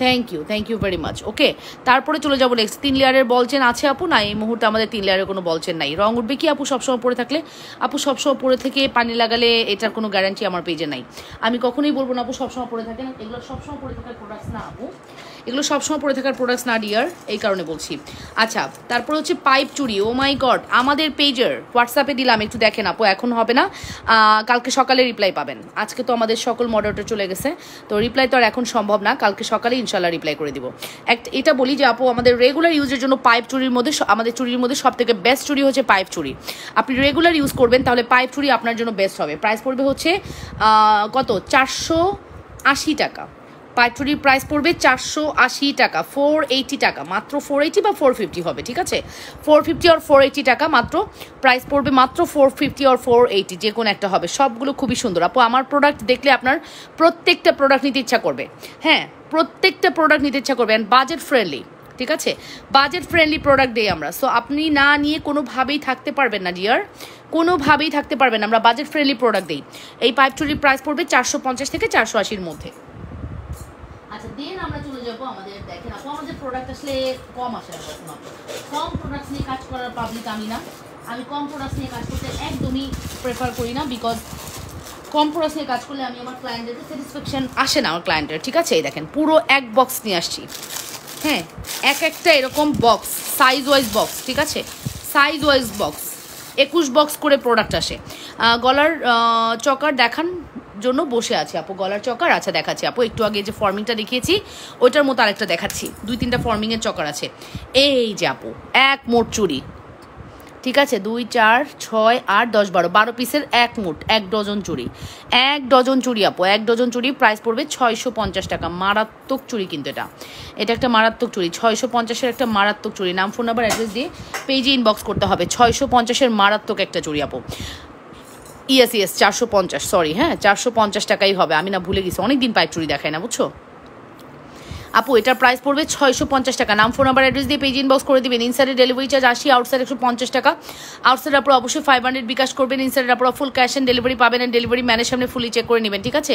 থ্যাংক ইউ ভেরি মাচ, ওকে। তারপরে চলে যাবো নেক্সট। 3 লেয়ারের বলচেন আছে আপু? না, এই মুহূর্তে আমাদের 3 লেয়ারের কোনো বলচেন নাই। রং উঠবে কি আপু সবসময় পরে থাকলে? আপু সবসময় পরে থেকে পানি লাগালে এটার কোনো গ্যারান্টি আমার পেজে নাই। আমি কখনোই বলবো না আপু সবসময় পরে থাকে না, এগুলো সবসময় পরে থাকার প্রোডাক্টস না আপু, এগুলো সবসময় পরে থাকার প্রোডাক্টস না ডিয়ার, এই কারণে বলছি। আচ্ছা, তারপরে হচ্ছে পাইপ চুড়ি, ও মাই গড, আমাদের পেজের হোয়াটসঅ্যাপে দিলাম, একটু দেখেন আপু, এখন হবে না, কালকে সকালে রিপ্লাই পাবেন। আজকে তো আমাদের সকল মডারেটর চলে গেছে, তো রিপ্লাই তো আর এখন সম্ভব না, কালকে সকালে ইনশাল্লাহ রিপ্লাই করে দিব। এটা বলি যে আপু, আমাদের রেগুলার ইউজের জন্য পাইপ চুড়ির মধ্যে, আমাদের চুড়ির মধ্যে সব থেকে বেস্ট চুড়ি হচ্ছে পাইপ চুড়ি। আপনি রেগুলার ইউজ করবেন তাহলে পাইপ চুড়ি আপনার জন্য বেস্ট হবে। প্রাইস পড়বে হচ্ছে কত, 480 টাকা। পাইপ চুড়ির প্রাইস পড়বে 480 টাকা, 480 টাকা মাত্র, 480 বা 450 হবে, ঠিক আছে। 450 আর 480 টাকা মাত্র, প্রাইস পড়বে মাত্র 450 আর 480, যে কোনো একটা হবে। সবগুলো খুবই সুন্দর আপু, আমার প্রোডাক্ট দেখলে আপনার প্রত্যেকটা প্রোডাক্ট নিতে ইচ্ছা করবে, হ্যাঁ প্রত্যেকটা প্রোডাক্ট নিতে ইচ্ছা করবে, অ্যান্ড বাজেট ফ্রেন্ডলি, ঠিক আছে, বাজেট ফ্রেন্ডলি প্রোডাক্ট দিই আমরা। সো আপনি না নিয়ে কোনোভাবেই থাকতে পারবেন না ডিয়ার, কোনোভাবেই থাকতে পারবেন। আমরা বাজেট ফ্রেন্ডলি প্রোডাক্ট দিই। এই পাইপ চুরির প্রাইস পড়বে 450 থেকে 480-র মধ্যে। আচ্ছা দেন আমরা চলে যাবো আমাদের, দেখেন আপু আমাদের প্রোডাক্ট আসলে কম আসে না, কখনো কম প্রোডাক্ট নিয়ে কাজ করার পাবলিক আমি না। আমি কম প্রোডাক্ট নিয়ে কাজ করতে একদমই প্রেফার করি না, বিকজ কম প্রোডাক্ট নিয়ে কাজ করলে আমি আমার ক্লায়েন্টের স্যাটিসফ্যাকশন আসে না আমার ক্লায়েন্টের। ঠিক আছে, এই দেখেন পুরো এক বক্স নিয়ে আসছি, হ্যাঁ এক একটা এরকম বক্স, সাইজ ওয়াইজ বক্স, ঠিক আছে সাইজ ওয়াইজ বক্স, 21 বক্স করে প্রোডাক্ট আসে। গলার চকার দেখান জন্য বসে আছে আপু, গলার চকার আচ্ছা দেখাচ্ছি আপু, একটু আগে যে ফর্মিংটা দেখিয়েছি ওইটার মতো আরেকটা দেখাচ্ছি, 2-3টা ফর্মিংয়ের চকার আছে। এই যে আপু এক মোট চুড়ি, ঠিক আছে 2, 4, 6, 8, 10, 12 পিসের এক মোট 1 ডজন চুড়ি, 1 ডজন চুড়ি আপু, 1 ডজন চুড়ি প্রাইস পড়বে 650 টাকা। মারাত্মক চুড়ি কিন্তু এটা একটা মারাত্মক চুড়ি, 650-এর একটা মারাত্মক চুড়ি। নাম ফোন নাম্বার অ্যাড্রেস দিয়ে পেজে ইনবক্স করতে হবে। 650-এর মারাত্মক একটা চুড়ি আপু। ইয়েস 450, সরি হ্যাঁ 450 টাকাই হবে, আমি না ভুলে গেছি, অনেকদিন পাইপ চুড়ি দেখায় না বুঝছো আপু। এটার প্রাইস পড়বে 650 টাকা। নাম ফোন নাম্বার অ্যাড্রেস দিয়ে পেজ ইনবক্স করে দিবেন। ইনসাইডে ডেলিভারি চার্জ 80, আউটসাইড 150 টাকা। আউটসাইড আপনারা অবশ্যই 500 বিকাশ করবেন, ইনসাইডে আপনারা ফুল ক্যাশ অন ডেলিভারি পাবেন। আর ডেলিভারি ম্যানের সামনে ফুলি চেক করে নেবেন, ঠিক আছে।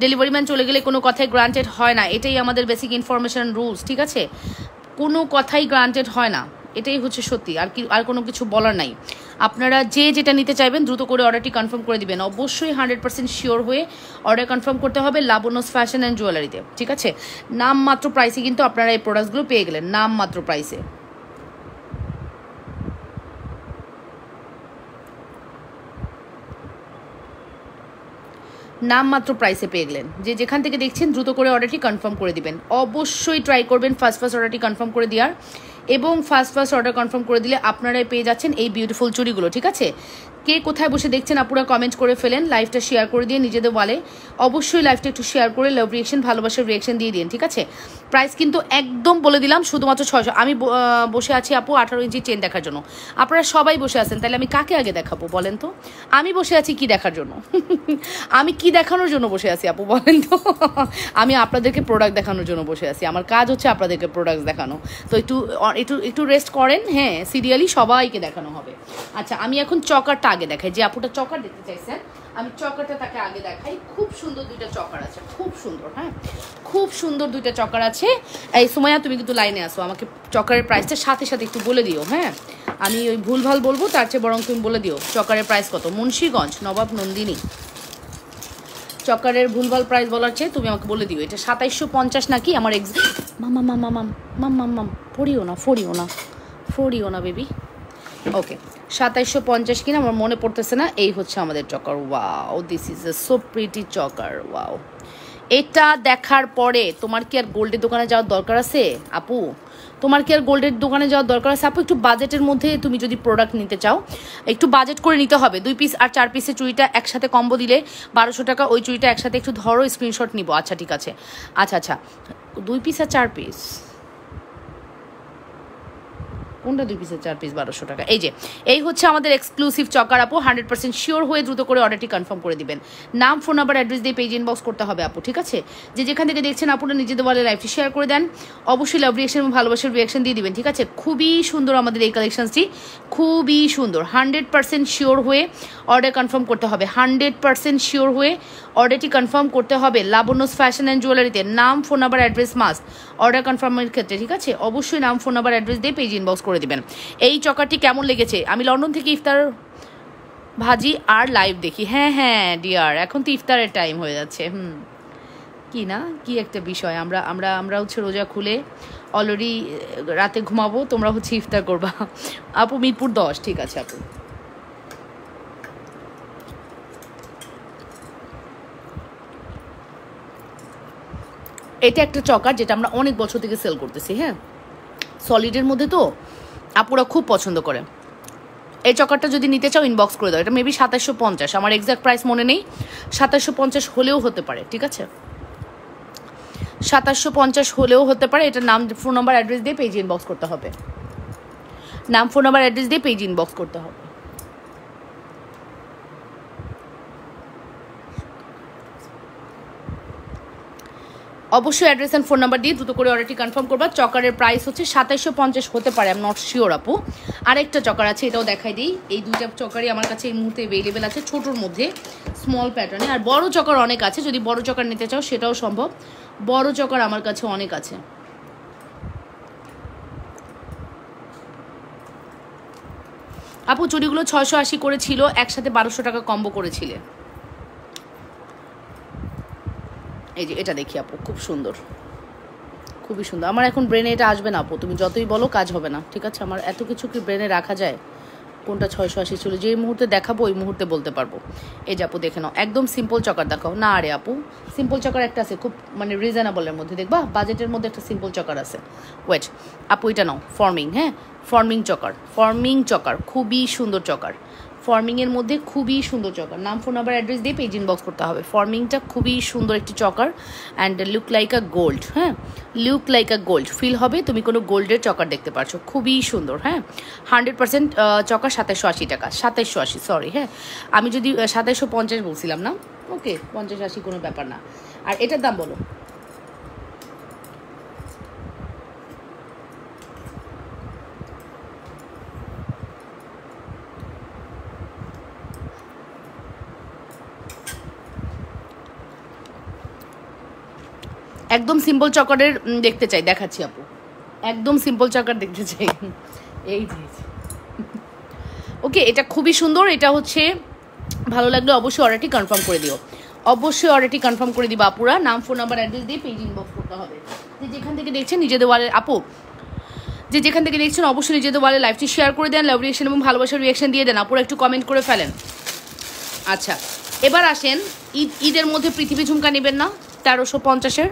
ডেলিভারি ম্যান চলে গেলে কোনো কথাই গ্রান্টেড হয় না, এটাই আমাদের বেসিক ইনফরমেশন রুলস, ঠিক আছে। কোনো কথাই গ্রান্টেড হয় না, এটাই হচ্ছে সত্যি, আর কোনো কিছু বলার নাই। আপনারা যে যেটা নিতে চাইবেন দ্রুত করে অর্ডারটি কনফার্ম করে দিবেন। অবশ্যই 100% শিওর হয়ে অর্ডার কনফার্ম করতে হবে লাবণ্যস ফ্যাশন অ্যান্ড জুয়েলারিতে, ঠিক আছে। নামমাত্র প্রাইসে কিন্তু আপনারা এই প্রোডাক্টসগুলো পেয়ে গেলেন, নামমাত্র প্রাইসে। নামমাত্র প্রাইসে পেয়ে গেলেন। যে যেখান থেকে দেখছেন দ্রুত করে অর্ডারটি কনফার্ম করে দিবেন। অবশ্যই ট্রাই করবেন ফার্স্ট অর্ডারটি কনফার্ম করে দেওয়ার, এবং ফার্স্ট অর্ডার কনফার্ম করে দিলে আপনারাই পেয়ে যাচ্ছেন এই বিউটিফুল চুড়িগুলো, ঠিক আছে। কে কোথায় বসে দেখছেন আপুরা কমেন্ট করে ফেলেন, লাইভটা শেয়ার করে দিয়ে নিজেদের বলে অবশ্যই লাইভটা একটু শেয়ার করে লাভ রিয়েকশন, ভালোবাসার রিয়েকশন দিয়ে দিন, ঠিক আছে। প্রাইস কিন্তু একদম বলে দিলাম শুধুমাত্র 600। আমি বসে আছি আপু 18 ইঞ্চি চেন দেখার জন্য, আপনারা সবাই বসে আছেন, তাহলে আমি কাকে আগে দেখাবো বলেন তো। আমি বসে আছি কি দেখার জন্য আমি কি দেখানোর জন্য বসে আছি আপু বলেন তো আমি আপনাদেরকে প্রোডাক্ট দেখানোর জন্য বসে আছি, আমার কাজ হচ্ছে আপনাদেরকে প্রোডাক্ট দেখানো। তো একটু রেস্ট করেন, হ্যাঁ সিরিয়ালি সবাইকে দেখানো হবে। আচ্ছা আমি এখন চকারটা আগে দেখাই, যে আপুটা চকার দেখতে চাইছেন আমি চকারটা তাকে আগে দেখাই। খুব সুন্দর 2টা চকার আছে, খুব সুন্দর, হ্যাঁ খুব সুন্দর 2টা চকার আছে। এই সুমাইয়া তুমি কিন্তু লাইনে আসো, আমাকে চকারের প্রাইসটা সাথে সাথে একটু বলে দিও, হ্যাঁ আমি ওই ভুলভাল বলবো, তার চেয়ে বরং তুমি বলে দিও চকারের প্রাইস কত। মুন্সিগঞ্জ নবাব নন্দিনী, চকারের ভুলভাল প্রাইস বলার চেয়ে তুমি আমাকে বলে দিও এটা 2750 নাকি আমার মাম ফড়িও না বেবি। ওকে 2750 কিনা আমার মনে পড়তেছে না। এই হচ্ছে আমাদের choker. Wow this is a so pretty choker, wow. এটা দেখার পরে তোমার কি আর গোল্ডের দোকানে যাওয়ার দরকার আছে আপু? তোমার কি আর গোল্ডের দোকানে যাওয়ার দরকার আছে আপু? একটু বাজেটের মধ্যে তুমি যদি প্রোডাক্ট নিতে চাও একটু বাজেট করে নিতে হবে। 2 পিস আর 4 পিসের চুড়িটা একসাথে কম্বো দিলে 1200 টাকা। ওই চুড়িটা একসাথে একটু ধরো, স্ক্রিনশট নিব। আচ্ছা ঠিক আছে, আচ্ছা 2 পিস আর 4 পিস, কোনটা 2 পিসের 4 পিস 1200 টাকা? এই হচ্ছে আমাদের এক্সক্লুসিভ চকার আপু। 100% শিওর হয়ে দ্রুত করে অর্ডারটি কনফার্ম করে দিবেন। নাম ফোন নাম্বার অ্যাড্রেস দিয়ে পেজ ইনবক্স করতে হবে আপু, ঠিক আছে। যে যেখান থেকে দেখছেন আপুরা নিজেদের বলে লাইভটি শেয়ার করে দেন, অবশ্যই লাভ রিয়েকশন এবং ভালোবাসার রিয়েকশন দিয়ে দিবেন, ঠিক আছে। খুবই সুন্দর আমাদের এই কালেকশনসটি, খুবই সুন্দর। 100% শিওর হয়ে অর্ডার কনফার্ম করতে হবে, 100% শিওর হয়ে অর্ডারটি কনফার্ম করতে হবে লাবণ্যস ফ্যাশন অ্যান্ড জুয়েলারিতে। নাম phone number address must order কনফার্মের ক্ষেত্রে, ঠিক আছে। অবশ্যই নাম ফোন নাম্বার অ্যাড্রেস দিয়ে পেজ ইনবক্স করে দিবেন। এই চকারটি কেমন লেগেছে? আমি লন্ডন থেকে ইফতার ভাজি আর লাইভ দেখি। হ্যাঁ ডিয়ার, এখন তো ইফতারের টাইম হয়ে যাচ্ছে। কি না কি একটা বিষয়, আমরা হচ্ছে রোজা খুলে অলরেডি রাতে ঘুমাবো, তোমরা হচ্ছে ইফতার করবা। আপু মিরপুর 10, ঠিক আছে আপু। এটা একটা চকার যেটা আমরা অনেক বছর থেকে সেল করতেছি, হ্যাঁ সলিডের মধ্যে, তো আপুরা খুব পছন্দ করে। এই চকারটা যদি নিতে চাও ইনবক্স করে দাও। এটা মেবি 2750, আমার এক্সাক্ট প্রাইস মনে নেই, 2750 হলেও হতে পারে, ঠিক আছে 2750 হলেও হতে পারে। এটা নাম ফোন নাম্বার অ্যাড্রেস দিয়ে পেজ ইনবক্স করতে হবে, নাম ফোন নাম্বার অ্যাড্রেস দিয়ে পেজ ইনবক্স করতে হবে। অবশ্যই অ্যাড্রেস অ্যান্ড ফোন নাম্বার দিয়ে দ্রুত করে অর্ডারটি কনফার্ম করবা। চকারের প্রাইস হচ্ছে 2750 হতে পারে, আমি নট শিওর আপু। আরেকটা চকার আছে, এটাও দেখাই দিই। এই দুইটা চকারই আমার কাছে এই মুহূর্তে অ্যাভেলেবেল আছে, ছোটোর মধ্যে স্মল প্যাটার্নে। আর বড় চকার অনেক আছে, যদি বড় চকার নিতে চাও সেটাও সম্ভব। বড় চকার আমার কাছে অনেক আছে। আপু চুড়িগুলো 680 করে ছিল, একসাথে 1200 টাকা কম্বো করেছিলে। এই যে এটা দেখি আপু, খুব সুন্দর, খুবই সুন্দর। আমার এখন ব্রেনে এটা আসবে না আপু, তুমি যতই বলো কাজ হবে না, ঠিক আছে? আমার এত কিছু কি ব্রেনে রাখা যায়? কোনটা 680 ছিল, যে মুহূর্তে দেখাবো ওই মুহূর্তে বলতে পারবো। এই যে আপু দেখে নাও, একদম সিম্পল চকার দেখাও না। আরে আপু সিম্পল চকার একটা আছে খুব মানে রিজনেবলের মধ্যে, দেখবা বাজেটের মধ্যে একটা সিম্পল চকার আছে। ওয়েট আপু এটা নাও, ফর্মিং, হ্যাঁ ফর্মিং চকার, ফর্মিং চকার খুবই সুন্দর চকার, ফর্মিংয়ের মধ্যে খুবই সুন্দর চকার। নাম ফোন নাম্বার অ্যাড্রেস দিয়ে পেজ ইনবক্স করতে হবে। ফর্মিংটা খুবই সুন্দর একটি choker and look like a gold, হ্যাঁ look like a gold feel হবে, তুমি কোনো গোল্ডের চকার দেখতে পাচ্ছ, খুবই সুন্দর। হ্যাঁ 100% চকার 2780 টাকা, 2780 সরি, হ্যাঁ আমি যদি 2750 বলছিলাম না, ওকে 50-80 কোনো ব্যাপার না। আর এটার দাম বলো। একদম সিম্পল চকারের দেখতে চাই, দেখাচ্ছি আপু, একদম সিম্পল চকার দেখতে চাই। এই যে ওকে, এটা খুবই সুন্দর। এটা হচ্ছে ভালো লাগলে অবশ্যই অর্ডারটি কনফার্ম করে দিও, অবশ্যই অর্ডারটি কনফার্ম করে দিবা আপুরা। নাম ফোন নাম্বার অ্যাড্রেস দিয়ে পেজ ইনবক্স করতে হবে। যে যেখান থেকে দেখছেন নিজেদের ওয়ালে আপু, যে যেখান থেকে দেখছেন অবশ্যই নিজেদের ওয়ালে লাইভটি শেয়ার করে দেন, লাভ রিয়েকশন এবং ভালোবাসার রিয়েকশন দিয়ে দেন। আপুরা একটু কমেন্ট করে ফেলেন। আচ্ছা এবার আসেন, ঈদের মধ্যে পৃথিবী ঝুমকা নেবেন না 1350-এর?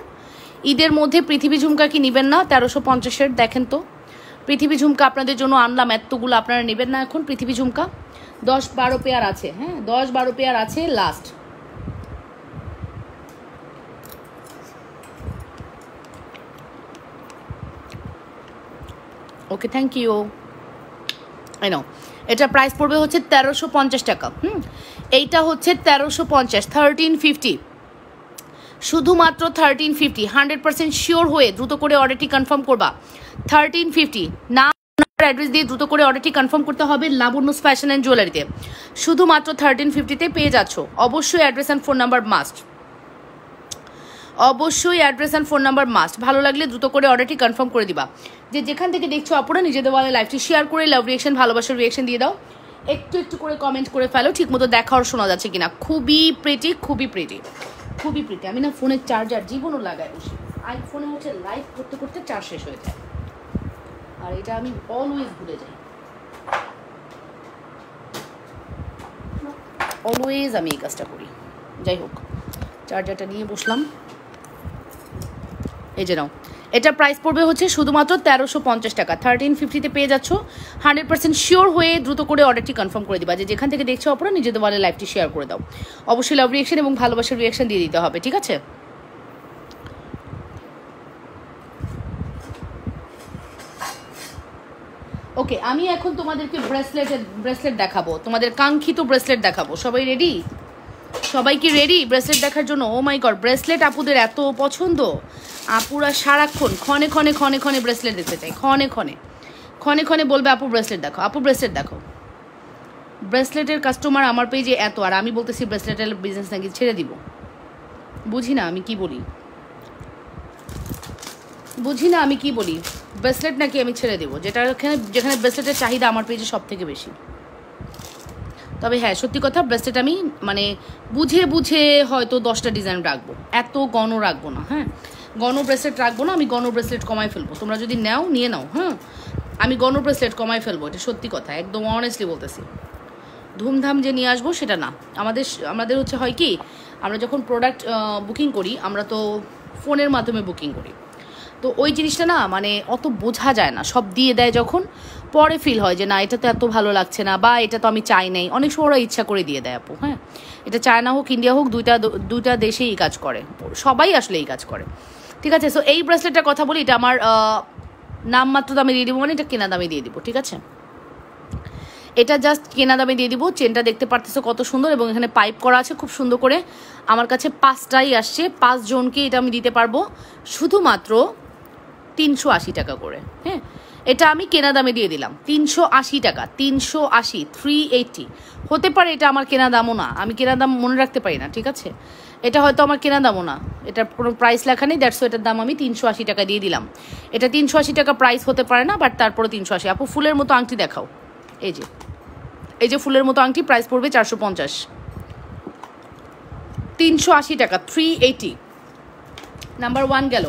ঈদের মধ্যে পৃথিবী ঝুমকা কি নেবেন না 1350-এর? দেখেন তো পৃথিবী ঝুমকা আপনাদের জন্য আনলাম এতগুলো, আপনারা নেবেন না এখন পৃথিবী ঝুমকা? 10-12 পেয়ার আছে, হ্যাঁ 10-12 পেয়ার আছে last. Okay thank you. I know এটা প্রাইস পড়বে হচ্ছে 1350 টাকা। এইটা হচ্ছে 1350, 1350, শুধুমাত্র 1350। 100% শিওর হয়ে দ্রুত করে অর্ডারটি কনফার্ম করবা। 1350 না অ্যাড্রেস দিয়ে দ্রুত করে অর্ডারটি কনফার্ম করতে হবে লাবণ্যস ফ্যাশন অ্যান্ড জুয়েলারিতে। শুধুমাত্র 1350-তে পেয়ে যাচ্ছ। অবশ্যই address and phone number must, অবশ্যই address and phone number must. ভালো লাগলে দ্রুত করে অর্ডারটি কনফার্ম করে দিবা। যে যেখান থেকে দেখছো আপনারা নিজেদের ওয়ালে লাইভটি শেয়ার করে লাভ রিয়েকশন ভালোবাসার রিয়েকশন দিয়ে দাও। একটু একটু করে কমেন্ট করে ফেলো ঠিক মতো দেখা আর শোনা যাচ্ছে কিনা। খুবই প্রিটি, খুবই প্রিটি, খুবই প্রিটি। আমি না ফোনের চার্জার জীবনও লাগাই বসি, আইফোনে হচ্ছে লাইভ করতে করতে চার্জ শেষ হয়ে যায়, আর এটা আমি অলওয়েজ ভুলে যাই, অলওয়েজ আমি এই কাজটা করি। যাই হোক চার্জারটা নিয়ে বসলাম। এই যে নাও, এটা প্রাইস পড়বে হচ্ছে শুধুমাত্র 1350 টাকা। 1350-তে পেয়ে যাচ্ছ। 100% শিওর হয়ে দ্রুত করে অর্ডারটি কনফার্ম করে দিবা। যে যেখান থেকে দেখছো আপনারা নিজেদের ওয়ালে লাইভটি শেয়ার করে দাও। অবশ্যই লাভ রিয়েকশন এবং ভালোবাসার রিয়েকশন দিয়ে দিতে হবে, ঠিক আছে? ওকে আমি এখন তোমাদেরকে ব্রেসলেট দেখাবো, তোমাদের কাঙ্ক্ষিত ব্রেসলেট দেখাবো। সবাই রেডি? সবাই কি রেডি ব্রেসলেট দেখার জন্য? ও মাই গড, ব্রেসলেট আপুদের এত পছন্দ, আপুরা সারাক্ষণ ক্ষণে ক্ষণে ক্ষণে ক্ষণে ব্রেসলেট দেখতে চাই, ক্ষণে ক্ষণে ক্ষণে ক্ষণে বলবে আপু ব্রেসলেট দেখো, আপু ব্রেসলেট দেখো। ব্রেসলেটের কাস্টমার আমার পেজে এত, আর আমি বলতেছি ব্রেসলেটের বিজনেস নাকি ছেড়ে দিব। বুঝি না আমি কি বলি, বুঝি না আমি কি বলি। ব্রেসলেট নাকি আমি ছেড়ে দেবো, যেখানে ব্রেসলেটের চাহিদা আমার পেজে সব থেকে বেশি। তবে হ্যাঁ সত্যি কথা, ব্রেসলেট আমি মানে বুঝে বুঝে হয়তো 10টা ডিজাইন রাখবো, এত গণ রাখবো না। হ্যাঁ গণ ব্রেসলেট রাখবো না আমি, গণ ব্রেসলেট কমাই ফেলবো। তোমরা যদি নাও নিয়ে নাও, হ্যাঁ আমি গণ ব্রেসলেট কমাই ফেলবো, এটা সত্যি কথা, একদম অনেস্টলি বলতেছি। ধুমধাম যে নিয়ে আসবো সেটা না। আমাদের হচ্ছে হয় কি, আমরা যখন প্রোডাক্ট বুকিং করি আমরা তো ফোনের মাধ্যমে বুকিং করি, তো ওই জিনিসটা না মানে অত বোঝা যায় না। সব দিয়ে দেয় যখন, পরে ফিল হয় যে না এটা তো এত ভালো লাগছে না, বা এটা তো আমি চাই নাই। অনেক সময় ওরা ইচ্ছা করে দিয়ে দেয় আপু। হ্যাঁ এটা চায়না হোক ইন্ডিয়া হোক, দুইটা দেশেই এই কাজ করে, সবাই আসলে এই কাজ করে, ঠিক আছে? সো এই ব্রেসলেটটার কথা বলি, এটা আমার নামমাত্র দামে দিয়ে দিব, মানে এটা কেনা দামে দিয়ে দিব, ঠিক আছে? এটা জাস্ট কেনা দামে দিয়ে দিব। চেনটা দেখতে পারতেছো কত সুন্দর, এবং এখানে পাইপ করা আছে খুব সুন্দর করে। আমার কাছে 5টাই আসছে, 5 জনকে এটা আমি দিতে পারবো শুধুমাত্র 380 টাকা করে। হ্যাঁ, এটা আমি কেনা দামে দিয়ে দিলাম 380 টাকা। 380, 380 হতে পারে এটা আমার কেনা দামও না, আমি কেনা দাম মনে রাখতে পারি না, ঠিক আছে? এটা হয়তো আমার কেনা দামও না, এটার কোনো প্রাইস লেখা নেই, দ্যাটস এটার দাম আমি 380 টাকা দিয়ে দিলাম। এটা 380 টাকা প্রাইস হতে পারে না, বাট তারপরে 380। আপু ফুলের মতো আংটি দেখাও। এই যে ফুলের মতো আংটি, প্রাইস পড়বে 450। 380 টাকা, 380। নাম্বার 1 গেল।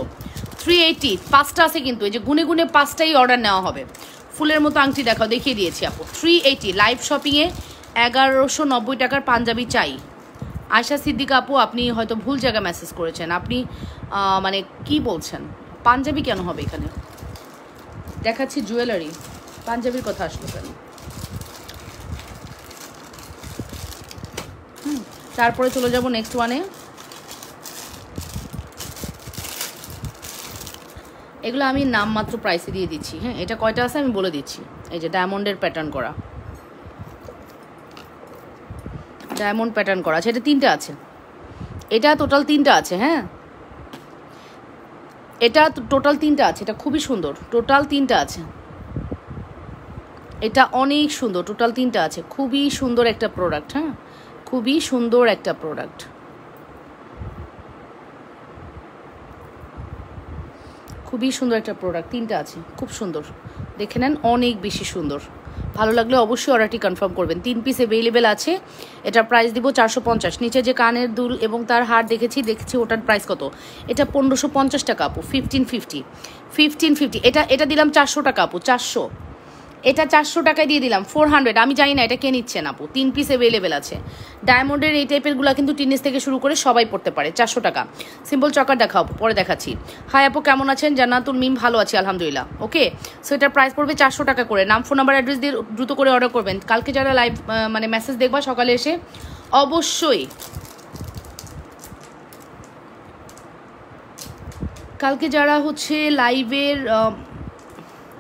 380, 5টা আছে কিন্তু, এই যে গুনে গুনে 5টাই অর্ডার নেওয়া হবে। ফুলের মতো আংটি দেখাও, দেখিয়ে দিয়েছি আপু। 380 লাইভ শপিংয়ে 1190 টাকার পাঞ্জাবি চাই। আয়শা সিদ্দিকা আপু, আপনি হয়তো ভুল জায়গায় মেসেজ করেছেন। আপনি মানে কি বলছেন? পাঞ্জাবি কেন হবে এখানে? দেখাচ্ছি জুয়েলারি, পাঞ্জাবির কথা আসলো কেন? তারপরে চলে যাব নেক্সট ওয়ানে। এগুলো আমি নামমাত্র প্রাইসে দিয়ে দিচ্ছি। হ্যাঁ, এটা কয়টা আছে আমি বলে দিচ্ছি। এই যে ডায়মন্ডের প্যাটার্ন করা, ডায়মন্ড প্যাটার্ন করা আছে, এটা 3টা আছে। এটা টোটাল 3টা আছে। হ্যাঁ, এটা টোটাল 3টা আছে। এটা খুবই সুন্দর, টোটাল 3টা আছে। এটা অনেক সুন্দর, টোটাল 3টা আছে। খুবই সুন্দর একটা প্রোডাক্ট। হ্যাঁ, খুবই সুন্দর একটা প্রোডাক্ট, খুবই সুন্দর একটা প্রোডাক্ট। 3টা আছে, খুব সুন্দর, দেখে নেন, অনেক বেশি সুন্দর। ভালো লাগলে অবশ্যই অর্ডারটি কনফার্ম করবেন। 3 পিস অ্যাভেলেবেল আছে। এটার প্রাইস দিব 450। নিচে যে কানের দুল এবং তার হার দেখেছি ওটার প্রাইস কত? এটা 1550 টাকা আপু। 1550। এটা দিলাম 400 টাকা আপু, 400। এটা 400 টাকায় দিয়ে দিলাম, 400। আমি জানি না এটা কে নিচ্ছেন আপু। 3 পিস অ্যাভেলেবেল আছে। ডায়মন্ডের এই টাইপেরগুলো কিন্তু টিনেজ থেকে শুরু করে সবাই পড়তে পারে। 400 টাকা। সিম্পল চকার দেখাও, পরে দেখাচ্ছি। হাই আপু, কেমন আছেন? জান্নাতুল মিম, ভালো আছি আলহামদুলিল্লাহ। ওকে, সো এটার প্রাইস পড়বে 400 টাকা করে। নাম, ফোন নাম্বার, অ্যাড্রেস দিয়ে দ্রুত করে অর্ডার করবেন। কালকে যারা লাইভ মানে মেসেজ দেখবা সকালে এসে, অবশ্যই কালকে যারা হচ্ছে লাইভের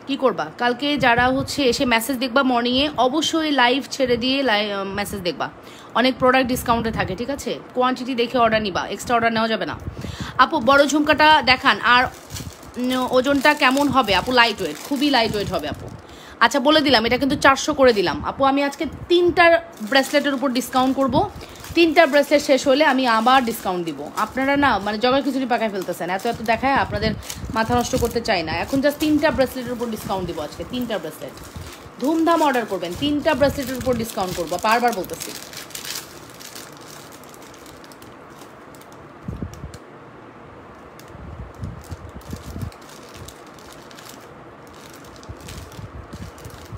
কি করবা, কালকে যারা হচ্ছে এসে মেসেজ দেখবা মর্নিংয়ে, অবশ্যই লাইভ ছেড়ে দিয়ে মেসেজ দেখবা। অনেক প্রোডাক্ট ডিসকাউন্টে থাকে, ঠিক আছে? কোয়ান্টিটি দেখে অর্ডার নিবা, এক্সট্রা অর্ডার নেওয়া যাবে না। আপু বড় ঝুমকাটা দেখান, আর ওজনটা কেমন হবে আপু? লাইট ওয়েট, খুবই লাইট ওয়েট হবে আপু। আচ্ছা বলে দিলাম, এটা কিন্তু 400 করে দিলাম আপু। আমি আজকে 3টার ব্রেসলেটের উপর ডিসকাউন্ট করব। 3টা ব্রেসলেট শেষ হলে আমি আবার ডিসকাউন্ট দিব। আপনারা না মানে জগার খিচুড়ি পাকায় ফেলতেছেন, এত দেখায় আপনাদের মাথা নষ্ট করতে চাই না। এখন জাস্ট 3টা ব্রেসলেটের উপর ডিসকাউন্ট দিব আজকে। 3টা ব্রেসলেট ধুমধাম অর্ডার করবেন। 3টা ব্রেসলেটের উপর ডিসকাউন্ট করবো, বারবার বলতেছি।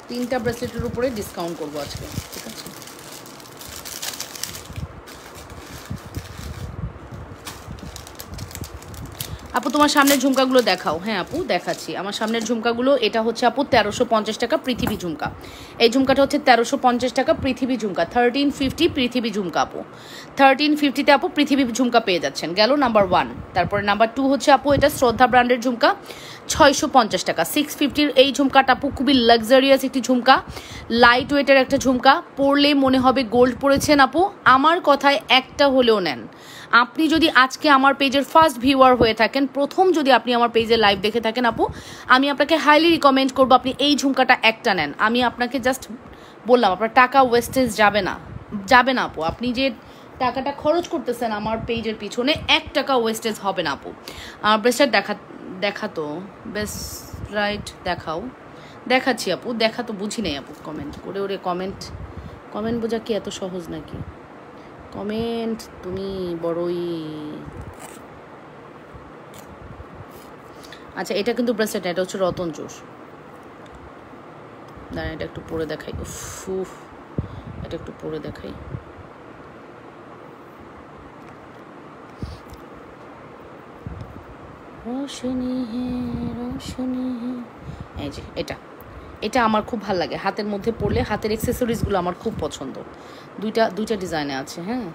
তিনটা ব্রেসলেটের উপরে ডিসকাউন্ট করবো আজকে, ঠিক আছে? আপু তোমার সামনের ঝুমকাগুলো দেখাও। হ্যাঁ আপু দেখাচ্ছি, আমার সামনের ঝুমকাগুলো। এটা হচ্ছে আপু 1350 টাকা পৃথিবী ঝুমকা। এই ঝুমকাটা হচ্ছে 1350 টাকা পৃথিবী ঝুমকা। 1350 পৃথিবী ঝুমকা আপু। 1350-তে আপু পৃথিবী ঝুমকা পেয়ে যাচ্ছেন। গেল নাম্বার 1। তারপরে নাম্বার 2 হচ্ছে আপু এটা শ্রদ্ধা ব্র্যান্ডের ঝুমকা, 650 টাকা। 650-র এই ঝুমকাটা আপু খুবই লাক্সারিয়াস একটি ঝুমকা, লাইট ওয়েটের একটা ঝুমকা। পরলে মনে হবে গোল্ড পরেছেন আপু। আমার কথায় একটা হলেও নেন। আপনি যদি আজকে আমার পেজের ফার্স্ট ভিউয়ার হয়ে থাকেন, প্রথম যদি আপনি আমার পেজের লাইভ দেখে থাকেন আপু, আমি আপনাকে হাইলি রিকমেন্ড করবো আপনি এই ঝুমকাটা একটা নেন। আমি আপনাকে জাস্ট বললাম, আপনার টাকা ওয়েস্টেজ যাবে না আপু। আপনি যে টাকাটা খরচ করতেছেন আমার পেজের পিছনে, 1 টাকা ওয়েস্টেজ হবে না আপু। ব্রেসলেট দেখাতো বেস্ট রাইট দেখাও। দেখাচ্ছি আপু, দেখাতো বুঝি নেই আপু। কমেন্ট করে ওরে কমেন্ট বোঝা কি এত সহজ নাকি? কমেন্ট তুমি বড়ই। আচ্ছা এটা কিন্তু ব্রেসলেট, এটা হচ্ছে রতন চোষ। দাঁড়া এটা একটু পরে দেখাই। উফ, এটা একটু পরে দেখাই। রোশনি হে রোশনি হে, এই যে এটা আমার খুব ভালো লাগে। হাতের মধ্যে পরলে, হাতের অ্যাক্সেসরিজগুলো আমার খুব পছন্দ। দুইটা ডিজাইনে আছে। হ্যাঁ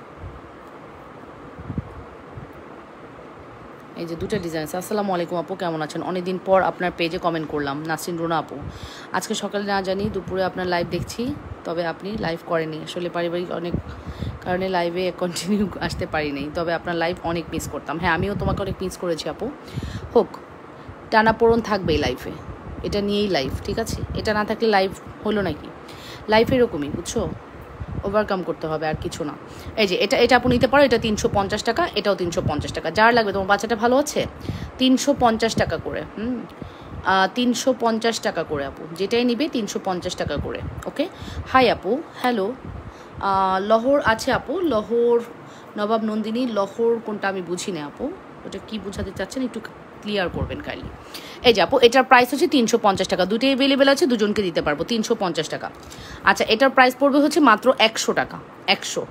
এই যে দুটো ডিজাইন আছে। আসসালামু আলাইকুম আপু, কেমন আছেন? অনেকদিন পর আপনার পেজে কমেন্ট করলাম। নাসরিন রুনা আপু, আজকে সকালে না জানি দুপুরে আপনার লাইভ দেখছি, তবে আপনি লাইভ করেনি। আসলে পারিবারিক অনেক কারণে লাইভে কন্টিনিউ আসতে পারিনি, তবে আপনার লাইভ অনেক মিস করতাম। হ্যাঁ, আমিও তোমাকে অনেক মিস করেছি আপু। হোক, টানাপোড়ন থাকবেই লাইফে, এটা নিয়েই লাইফ, ঠিক আছে? এটা না থাকলে লাইফ হলো নাকি? লাইফ এরকমই, বুঝছো? ওভারকাম করতে হবে, আর কিছু না। এই যে এটা আপনি নিতে পারো, এটা 350 টাকা, এটাও 350 টাকা। যার লাগবে, তোমার বাচ্চাটা ভালো আছে, 350 টাকা করে। 350 টাকা করে আপু, যেটাই নিবে 350 টাকা করে। ওকে, হাই আপু, হ্যালো। লহর আছে আপু, লহর নবাব নন্দিনী, লহর কোনটা আমি বুঝি না আপু, ওটা কী বোঝাতে চাচ্ছেন একটু ক্লিয়ার করবেন কাইন্ডলি। এই যে আপু, এটার প্রাইস হচ্ছে 350 টাকা, দুটোই অ্যাভেলেবেল আছে, দুজনকে দিতে পারবো 350 টাকা। আচ্ছা, এটার প্রাইস পড়বে হচ্ছে মাত্র 100 টাকা, 100।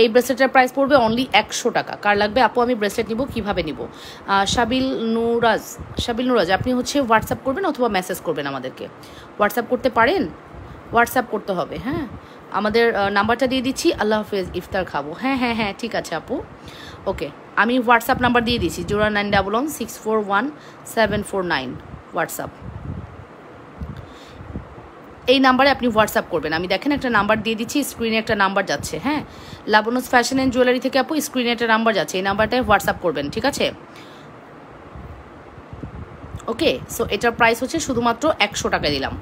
এই ব্রেসলেটের প্রাইস পড়বে অনলি 100 টাকা। কার লাগবে আপু? আমি ব্রেসলেট নিব, কীভাবে নিব? সাবিল নুরাজ, আপনি হচ্ছে হোয়াটসঅ্যাপ করবেন অথবা মেসেজ করবেন আমাদেরকে। হোয়াটসঅ্যাপ করতে পারেন? হোয়াটসঅ্যাপ করতে হবে, হ্যাঁ। আমাদের নাম্বারটা দিয়ে দিচ্ছি, আল্লাহ হাফেজ, ইফতার খাবো। হ্যাঁ হ্যাঁ হ্যাঁ, ঠিক আছে আপু, ওকে। আমি হোয়াটসঅ্যাপ নাম্বার দিয়ে দিচ্ছি, 0911641749 হোয়াটসঅ্যাপ। এই নাম্বারে আপনি হোয়াটসঅ্যাপ করবেন। আমি দেখেন একটা নাম্বার দিয়ে দিচ্ছি, স্ক্রিনে একটা নাম্বার যাচ্ছে, হ্যাঁ। লাবণ্য ফ্যাশন অ্যান্ড জুয়েলারি থেকে আপু স্ক্রিনে একটা নাম্বার যাচ্ছে, এই নাম্বারটায় হোয়াটসঅ্যাপ করবেন, ঠিক আছে? ওকে, সো এটার প্রাইস হচ্ছে শুধুমাত্র 100 টাকা দিলাম,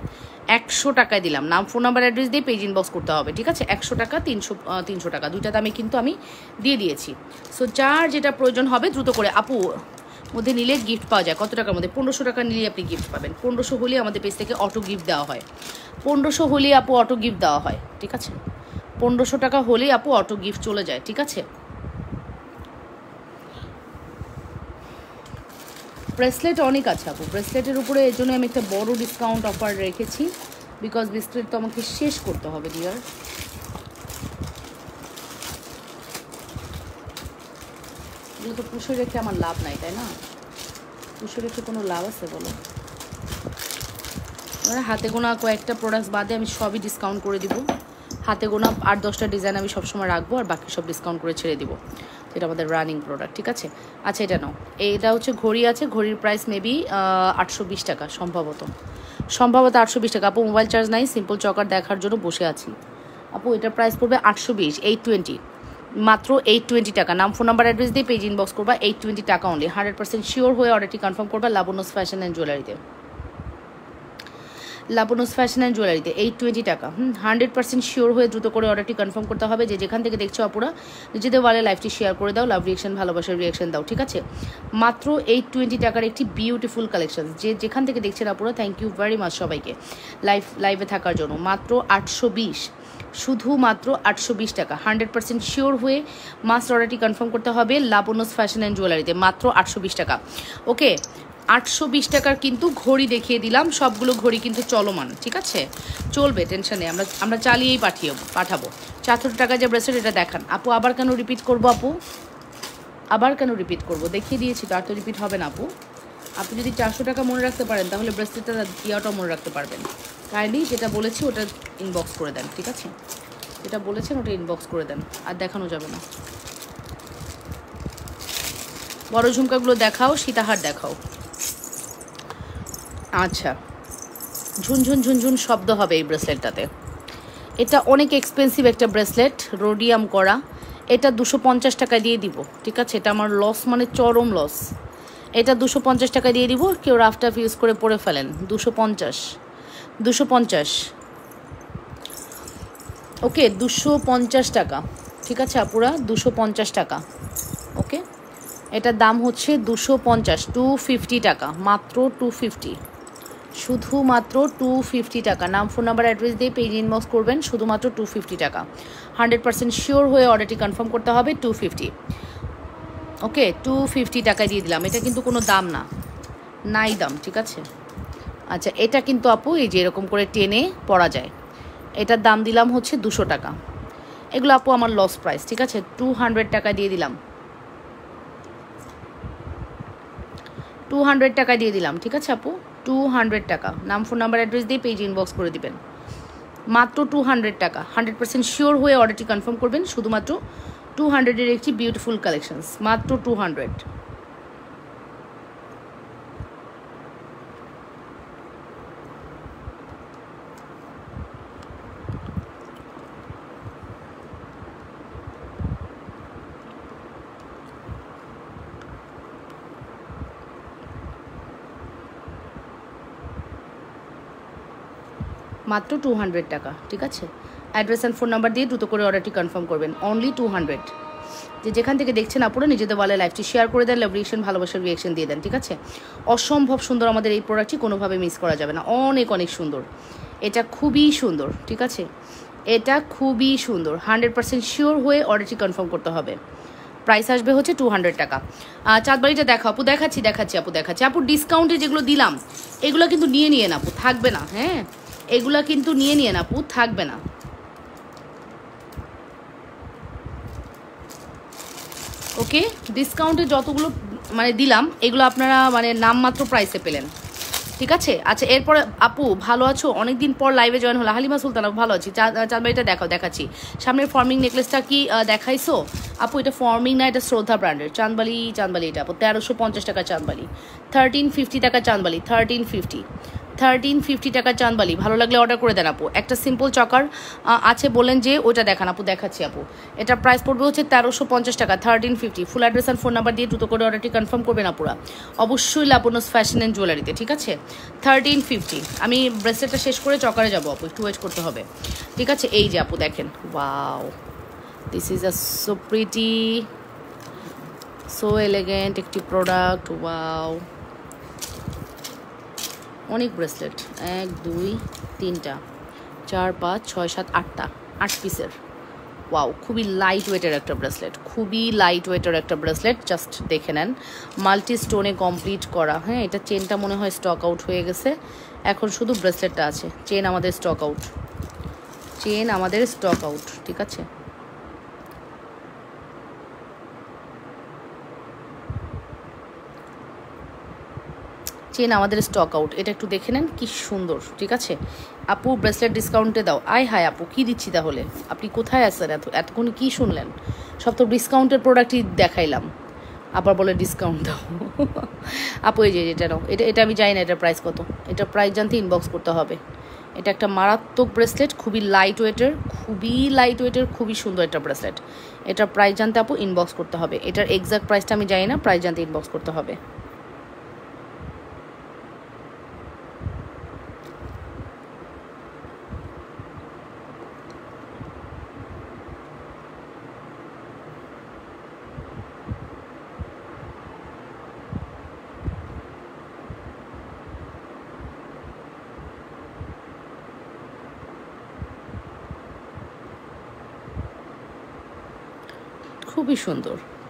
100 টাকায় দিলাম। নাম, ফোন নাম্বার, অ্যাড্রেস দিয়ে পেজ ইনবক্স করতে হবে, ঠিক আছে? 100 টাকা, 300 টাকা, দুইটা দামে কিন্তু আমি দিয়ে দিয়েছি। সো যার যেটা প্রয়োজন হবে দ্রুত করে আপু মধ্যে নিলে গিফট পাওয়া যায়। কত টাকার মধ্যে? 1500 টাকা নিলে আপনি গিফট পাবেন। 1500 হলে আমাদের পেজ থেকে অটো গিফট দেওয়া হয়, 1500 হলেই আপু অটো গিফট দেওয়া হয়, ঠিক আছে? 1500 টাকা হলেই আপু অটো গিফট চলে যায়, ঠিক আছে? ব্রেসলেট অনেক আছে আপু, ব্রেসলেটের উপরে এর জন্য আমি একটা বড় ডিসকাউন্ট অফার রেখেছি, বিকজ ব্রেসলেট তো আমাকে শেষ করতে হবে ডিয়ার। এগুলো তো পুষে রেখে আমার লাভ নাই, তাই না? পুষে রেখে কোনো লাভ আছে বলো? মানে হাতে গোনা কয়েকটা প্রোডাক্টস বাদে আমি সবই ডিসকাউন্ট করে দিব। হাতে গোনা 8-10টা ডিজাইন আমি সবসময় রাখবো, আর বাকি সব ডিসকাউন্ট করে ছেড়ে দিব। এটা আমাদের রানিং প্রোডাক্ট, ঠিক আছে? আচ্ছা, এটা নাও। এটা হচ্ছে ঘড়ি আছে, ঘড়ির প্রাইস মেবি 820 টাকা সম্ভবত, 820 টাকা। আপু মোবাইল চার্জ নাই, সিম্পল চকার দেখার জন্য বসে আছি। আপু এটার প্রাইস পড়বে 820, 820, মাত্র 820 টাকা। নাম, ফোন নাম্বার, অ্যাড্রেস দিয়ে পেজ ইনবক্স করবা, 820 টাকা অনলি। 100% শিওর হয়ে অর্ডারটি কনফার্ম করবা লাবণ্যস ফ্যাশন অ্যান্ড জুয়েলারিতে, লাবণ্যস ফ্যাশন অ্যান্ড জুয়েলারিতে 820 টাকা। 100% শিওর হয়ে দ্রুত করে অর্ডারটি কনফার্ম করতে হবে। যে যেখান থেকে দেখছো আপুরা, নিজেদের ওয়ালে লাইভটি শেয়ার করে দাও, লাভ রিয়েকশন, ভালোবাসার রিয়েকশন দাও, ঠিক আছে? মাত্র 820 টাকার একটি বিউটিফুল কালেকশন। যে যেখান থেকে দেখছেন আপুরা, থ্যাংক ইউ ভেরি মাচ সবাইকে লাইভে থাকার জন্য। মাত্র 820, শুধুমাত্র 820 টাকা। 100% শিওর হয়ে মাস্ট অর্ডারটি কনফার্ম করতে হবে লাবণ্যস ফ্যাশন অ্যান্ড জুয়েলারিতে, মাত্র 820 টাকা। ওকে, 820 টাকার কিন্তু ঘড়ি দেখিয়ে দিলাম, সবগুলো ঘড়ি কিন্তু চলমান, ঠিক আছে? চলবে, টেনশন নেই, আমরা চালিয়েই পাঠাবো। 400 টাকা যে ব্রেসলেট, এটা দেখান আপু। আবার কেন রিপিট করবো আপু? আবার কেন রিপিট করবো? দেখিয়ে দিয়েছি তো, আর তো রিপিট হবে না আপু। আপনি যদি 400 টাকা মনে রাখতে পারেন, তাহলে ব্রেসলেটটা ইয়াটাও মনে রাখতে পারবেন। কাইন্ডলি যেটা বলেছি ওটা ইনবক্স করে দেন, ঠিক আছে? যেটা বলেছেন ওটা ইনবক্স করে দেন, আর দেখানো যাবে না। বড় ঝুমকাগুলো দেখাও, সীতাহার দেখাও। আচ্ছা, ঝুনঝুন ঝুনঝুন শব্দ হবে এই ব্রেসলেটটাতে। এটা অনেক এক্সপেন্সিভ একটা ব্রেসলেট, রোডিয়াম করা। এটা 250 টাকা দিয়ে দিব, ঠিক আছে? এটা আমার লস, মানে চরম লস। এটা 250 টাকা দিয়ে দিব। কেউ রাফ টাফ ইউজ করে পরে ফেলেন। 250, ওকে, 250 টাকা, ঠিক আছে আপুরা? 250 টাকা, ওকে। এটার দাম হচ্ছে 250, 250 টাকা, মাত্র 250, শুধুমাত্র 250 টাকা। নাম, ফোন নাম্বার, অ্যাড্রেস দিয়ে পেজ ইনবক্স করবেন, শুধুমাত্র 250 টাকা। 100% শিওর হয়ে অর্ডারটি কনফার্ম করতে হবে, 250, ওকে। 250 টাকায় দিয়ে দিলাম। এটা কিন্তু কোনো দাম না, নাই দাম, ঠিক আছে? আচ্ছা, এটা কিন্তু আপু এই যে এরকম করে টেনে পরা যায়, এটার দাম দিলাম হচ্ছে 200 টাকা। এগুলো আপু আমার লস প্রাইস, ঠিক আছে? 200 টাকা দিয়ে দিলাম, 200 টাকা দিয়ে দিলাম, ঠিক আছে আপু? 200 টাকা। নাম, ফোন নাম্বার, অ্যাড্রেস দিয়ে পেজ ইনবক্স করে দিবেন, মাত্র 200 টাকা। 100% শিওর হয়ে অর্ডারটি কনফার্ম করবেন, শুধুমাত্র 200-এর একটি বিউটিফুল কালেকশনস, মাত্র 200। মাত্র 200 টাকা, ঠিক আছে। অ্যাড্রেস অ্যান্ড ফোন নাম্বার দিয়ে দ্রুত করে অর্ডারটি কনফার্ম করবেন, অনলি 200। যেখান থেকে দেখছেন আপনারা নিজেদের বলে লাইভটি শেয়ার করে দেন, লাভ রিয়েকশন, ভালোবাসার রিয়েকশন দিয়ে দেন, ঠিক আছে। অসম্ভব সুন্দর আমাদের এই প্রোডাক্টটি, কোনোভাবে মিস করা যাবে না, অনেক অনেক সুন্দর। এটা খুবই সুন্দর, ঠিক আছে, এটা খুবই সুন্দর। 100% শিওর হয়ে অর্ডারটি কনফার্ম করতে হবে। প্রাইস আসবে হচ্ছে 200 টাকা। চাঁদবাড়িটা দেখো আপু, দেখাচ্ছি আপু, দেখাচ্ছি আপু। ডিসকাউন্টে যেগুলো দিলাম এগুলো কিন্তু নিয়ে না আপু, থাকবে না, হ্যাঁ, এগুলো কিন্তু নিয়ে না আপু, থাকবে না। ওকে, ডিসকাউন্টে যতগুলো মানে দিলাম এগুলো আপনারা মানে নামমাত্র প্রাইসে পেলেন, ঠিক আছে। আচ্ছা, এরপরে আপু ভালো আছো, অনেকদিন পর লাইভে জয়েন হলো। হালিমা সুলতান আপু ভালো আছি। চাঁদবাড়িটা দেখাচ্ছি। সামনের ফর্মিং নেকলেসটা কি দেখাইছো আপু? এটা ফর্মিং না, এটা শ্রদ্ধা ব্র্যান্ডের চাঁদবালি। এটা আপু 1350 টাকা চাঁদবালি, 1350 টাকা চাঁদবালি, 1350 টাকা চাঁদবালি। ভালো লাগলে অর্ডার করে দেন আপু। একটা সিম্পল চকার আছে বলেন যে ওইটা দেখান আপু, দেখাচ্ছি আপু। এটা প্রাইস পড়বে হচ্ছে 1350 টাকা, 1350। ফুল অ্যাড্রেস আর ফোন নাম্বার দিয়ে দ্রুত করে অর্ডারটি কনফার্ম করবেন আপুরা, অবশ্যই লাবণ্যস ফ্যাশন অ্যান্ড জুয়েলারিতে, ঠিক আছে। 1350। আমি ব্রেসলেটটা শেষ করে চকারে যাবো আপু, একটু ওয়েট করতে হবে, ঠিক আছে। এই যে আপু দেখেন, wow, this is a so pretty, so elegant একটি প্রোডাক্ট, ওয়াও। অনেক ব্রেসলেট, 1 2 3টা 4 5 6 7 8টা, 8 পিসের। ওয়াও, খুবই লাইট ওয়েটের একটা ব্রেসলেট, খুবই লাইট ওয়েটের একটা ব্রেসলেট। জাস্ট দেখে নেন, মাল্টি স্টোনে কমপ্লিট করা। হ্যাঁ, এটা চেনটা মনে হয় স্টক আউট হয়ে গেছে, এখন শুধু ব্রেসলেটটা আছে। চেন আমাদের স্টক আউট, ঠিক আছে। চেন আমাদের স্টক আউট, এটা একটু দেখে নেন, কি সুন্দর, ঠিক আছে। আপু ব্রেসলেট ডিসকাউন্টে দাও। আয় হায় আপু, কি দিচ্ছি তাহলে? আপনি কোথায় আছেন? এতক্ষণ কি শুনলেন? সব তো ডিসকাউন্টের প্রোডাক্টই দেখাইলাম, আবার বলে ডিসকাউন্ট দাও। আপু এই যে এটা নাও, এটা আমি জানি না এটার প্রাইস কত। এটা প্রাইস জানতে ইনবক্স করতে হবে। এটা একটা মারাত্মক ব্রেসলেট, খুবই লাইট ওয়েটের, খুবই সুন্দর একটা ব্রেসলেট। এটার প্রাইস জানতে আপু ইনবক্স করতে হবে। এটার এক্সাক্ট প্রাইসটা আমি জানি না, প্রাইস জানতে ইনবক্স করতে হবে।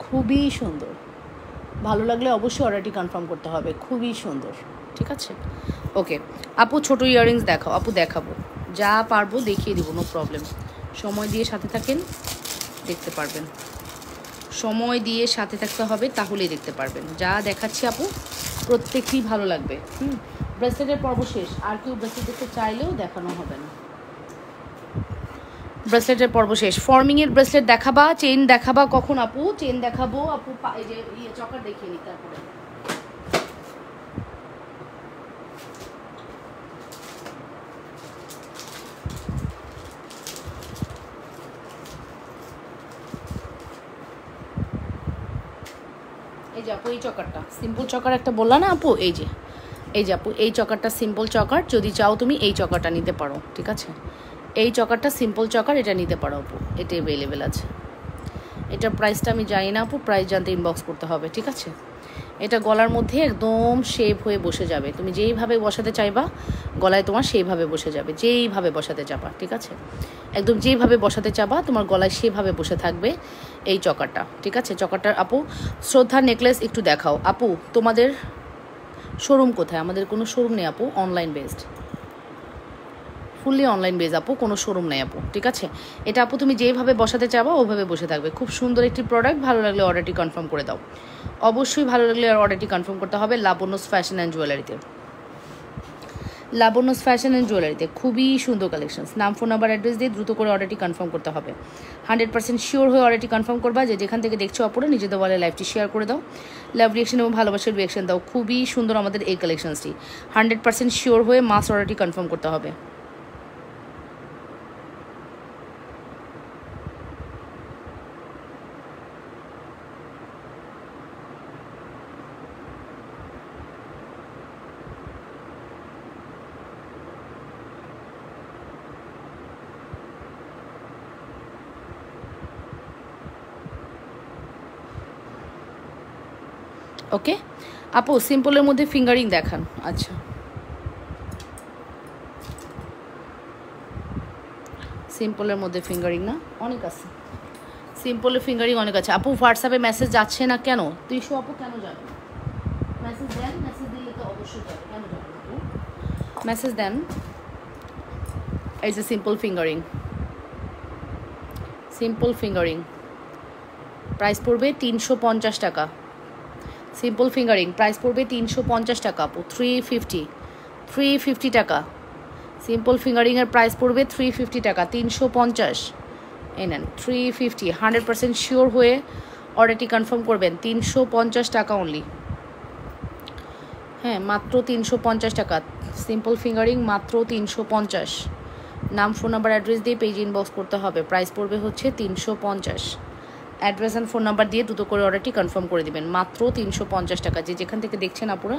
খুবই সুন্দর। ভালো লাগলে অবশ্যই অর্ডারটি কনফার্ম করতে হবে, খুবই সুন্দর, ঠিক আছে। ওকে আপু, ছোটো ইয়াররিংস দেখাও আপু। দেখাবো, যা পারবো দেখিয়ে দিব, নো প্রবলেম। সময় দিয়ে সাথে থাকেন, দেখতে পারবেন। সময় দিয়ে সাথে থাকতে হবে, তাহলেই দেখতে পারবেন। যা দেখাচ্ছি আপু প্রত্যেকটি ভালো লাগবে। ব্রেসলেটের পর্ব শেষ, আর কেউ ব্রেসলেট দেখতে চাইলেও দেখানো হবে না। ব্রেসলেটের পর্ব শেষ। ফর্মিংয়ের ব্রেসলেট দেখাবা, চেইন দেখাবা কখন আপু? চেইন দেখাবো আপু, এই যে চকার দেখিয়ে নি তারপরে। এই যে আপু, এই চকারটা সিম্পল চকার একটা বললা না আপু, এই যে আপু, এই চকারটা সিম্পল চকার। যদি চাও তুমি এই চকারটা নিতে পারো, ঠিক আছে। এই চকারটা সিম্পল চকার, এটা নিতে পারো আপু, এটা অ্যাভেলেবেল আছে। এটার প্রাইসটা আমি জানি না আপু, প্রাইস জানতে ইনবক্স করতে হবে, ঠিক আছে। এটা গলার মধ্যে একদম শেপ হয়ে বসে যাবে, তুমি যেইভাবে বসাতে চাইবা গলায় তোমার সেইভাবে বসে যাবে, যেইভাবে বসাতে চাবা, ঠিক আছে। একদম যেইভাবে বসাতে চাবা তোমার গলায় সেভাবে বসে থাকবে এই চকারটা, ঠিক আছে। চকারটার আপু শ্রদ্ধার নেকলেস একটু দেখাও আপু। তোমাদের শোরুম কোথায়? আমাদের কোনো শোরুম নেই আপু, online based, fully online base আপু, কোনো শোরুম নেই আপু, ঠিক আছে। এটা আপু তুমি যেইভাবে বসাতে চাবা ওইভাবে বসে থাকবে। খুব সুন্দর একটি প্রোডাক্ট, ভালো লাগলে অর্ডারটি কনফার্ম করে দাও, অবশ্যই ভালো লাগলে অর্ডারটি কনফার্ম করতে হবে। লাবণ্যস ফ্যাশন অ্যান্ড জুয়েলারিতে খুবই সুন্দর কালেকশনস। নাম, ফোন নাম্বার, অ্যাড্রেস দিয়ে দ্রুত করে অর্ডারটি কনফার্ম করতে হবে। 100% শিওর হয়ে অর্ডারটি কনফার্ম করবা। যেখান থেকে দেখছো আপুরা নিজেদের বলে লাইভটি শেয়ার করে দাও, লাভ রিয়েকশন এবং ভালোবাসার রিয়েকশন দাও। খুবই সুন্দর আমাদের এই কালেকশনসটি। 100% শিওর হয়ে মাস অর্ডারটি কনফার্ম করতে হবে। ওকে আপু, সিম্পলের মধ্যে ফিঙ্গারিং দেখান। আচ্ছা, সিম্পলের মধ্যে ফিঙ্গারিং না অনেক আছে, সিম্পলের ফিঙ্গারিং অনেক আছে। আপু হোয়াটসঅ্যাপে মেসেজ যাচ্ছে না কেন? তুইশো আপু কেন যাবে? মেসেজ দেন, মেসেজ দিলে তো অবশ্যই যাবে, কেন যাবে আপু? মেসেজ দেন। এই যে simple fingering, simple fingering price পড়বে 350 টাকা। সিম্পল ফিঙ্গারিং প্রাইস পড়বে 350 টাকা আপু, 350 টাকা। সিম্পল ফিঙ্গারিংয়ের প্রাইস পড়বে 350 টাকা, 350। এই নেন 350, 100% শিওর হয়ে অর্ডারটি কনফার্ম করবেন। 350 টাকা অনলি, হ্যাঁ মাত্র 350 টাকা। সিম্পল ফিঙ্গারিং মাত্র 350। নাম, ফোন নাম্বার, অ্যাড্রেস দিয়ে পেজ ইনবক্স করতে হবে। প্রাইস পড়বে হচ্ছে 350। অ্যাড্রেস অ্যান্ড ফোন নাম্বার দিয়ে দ্রুত করে অর্ডারটি কনফার্ম করে দেবেন, মাত্র 350 টাকা। যে যেখান থেকে দেখছেন আপুরা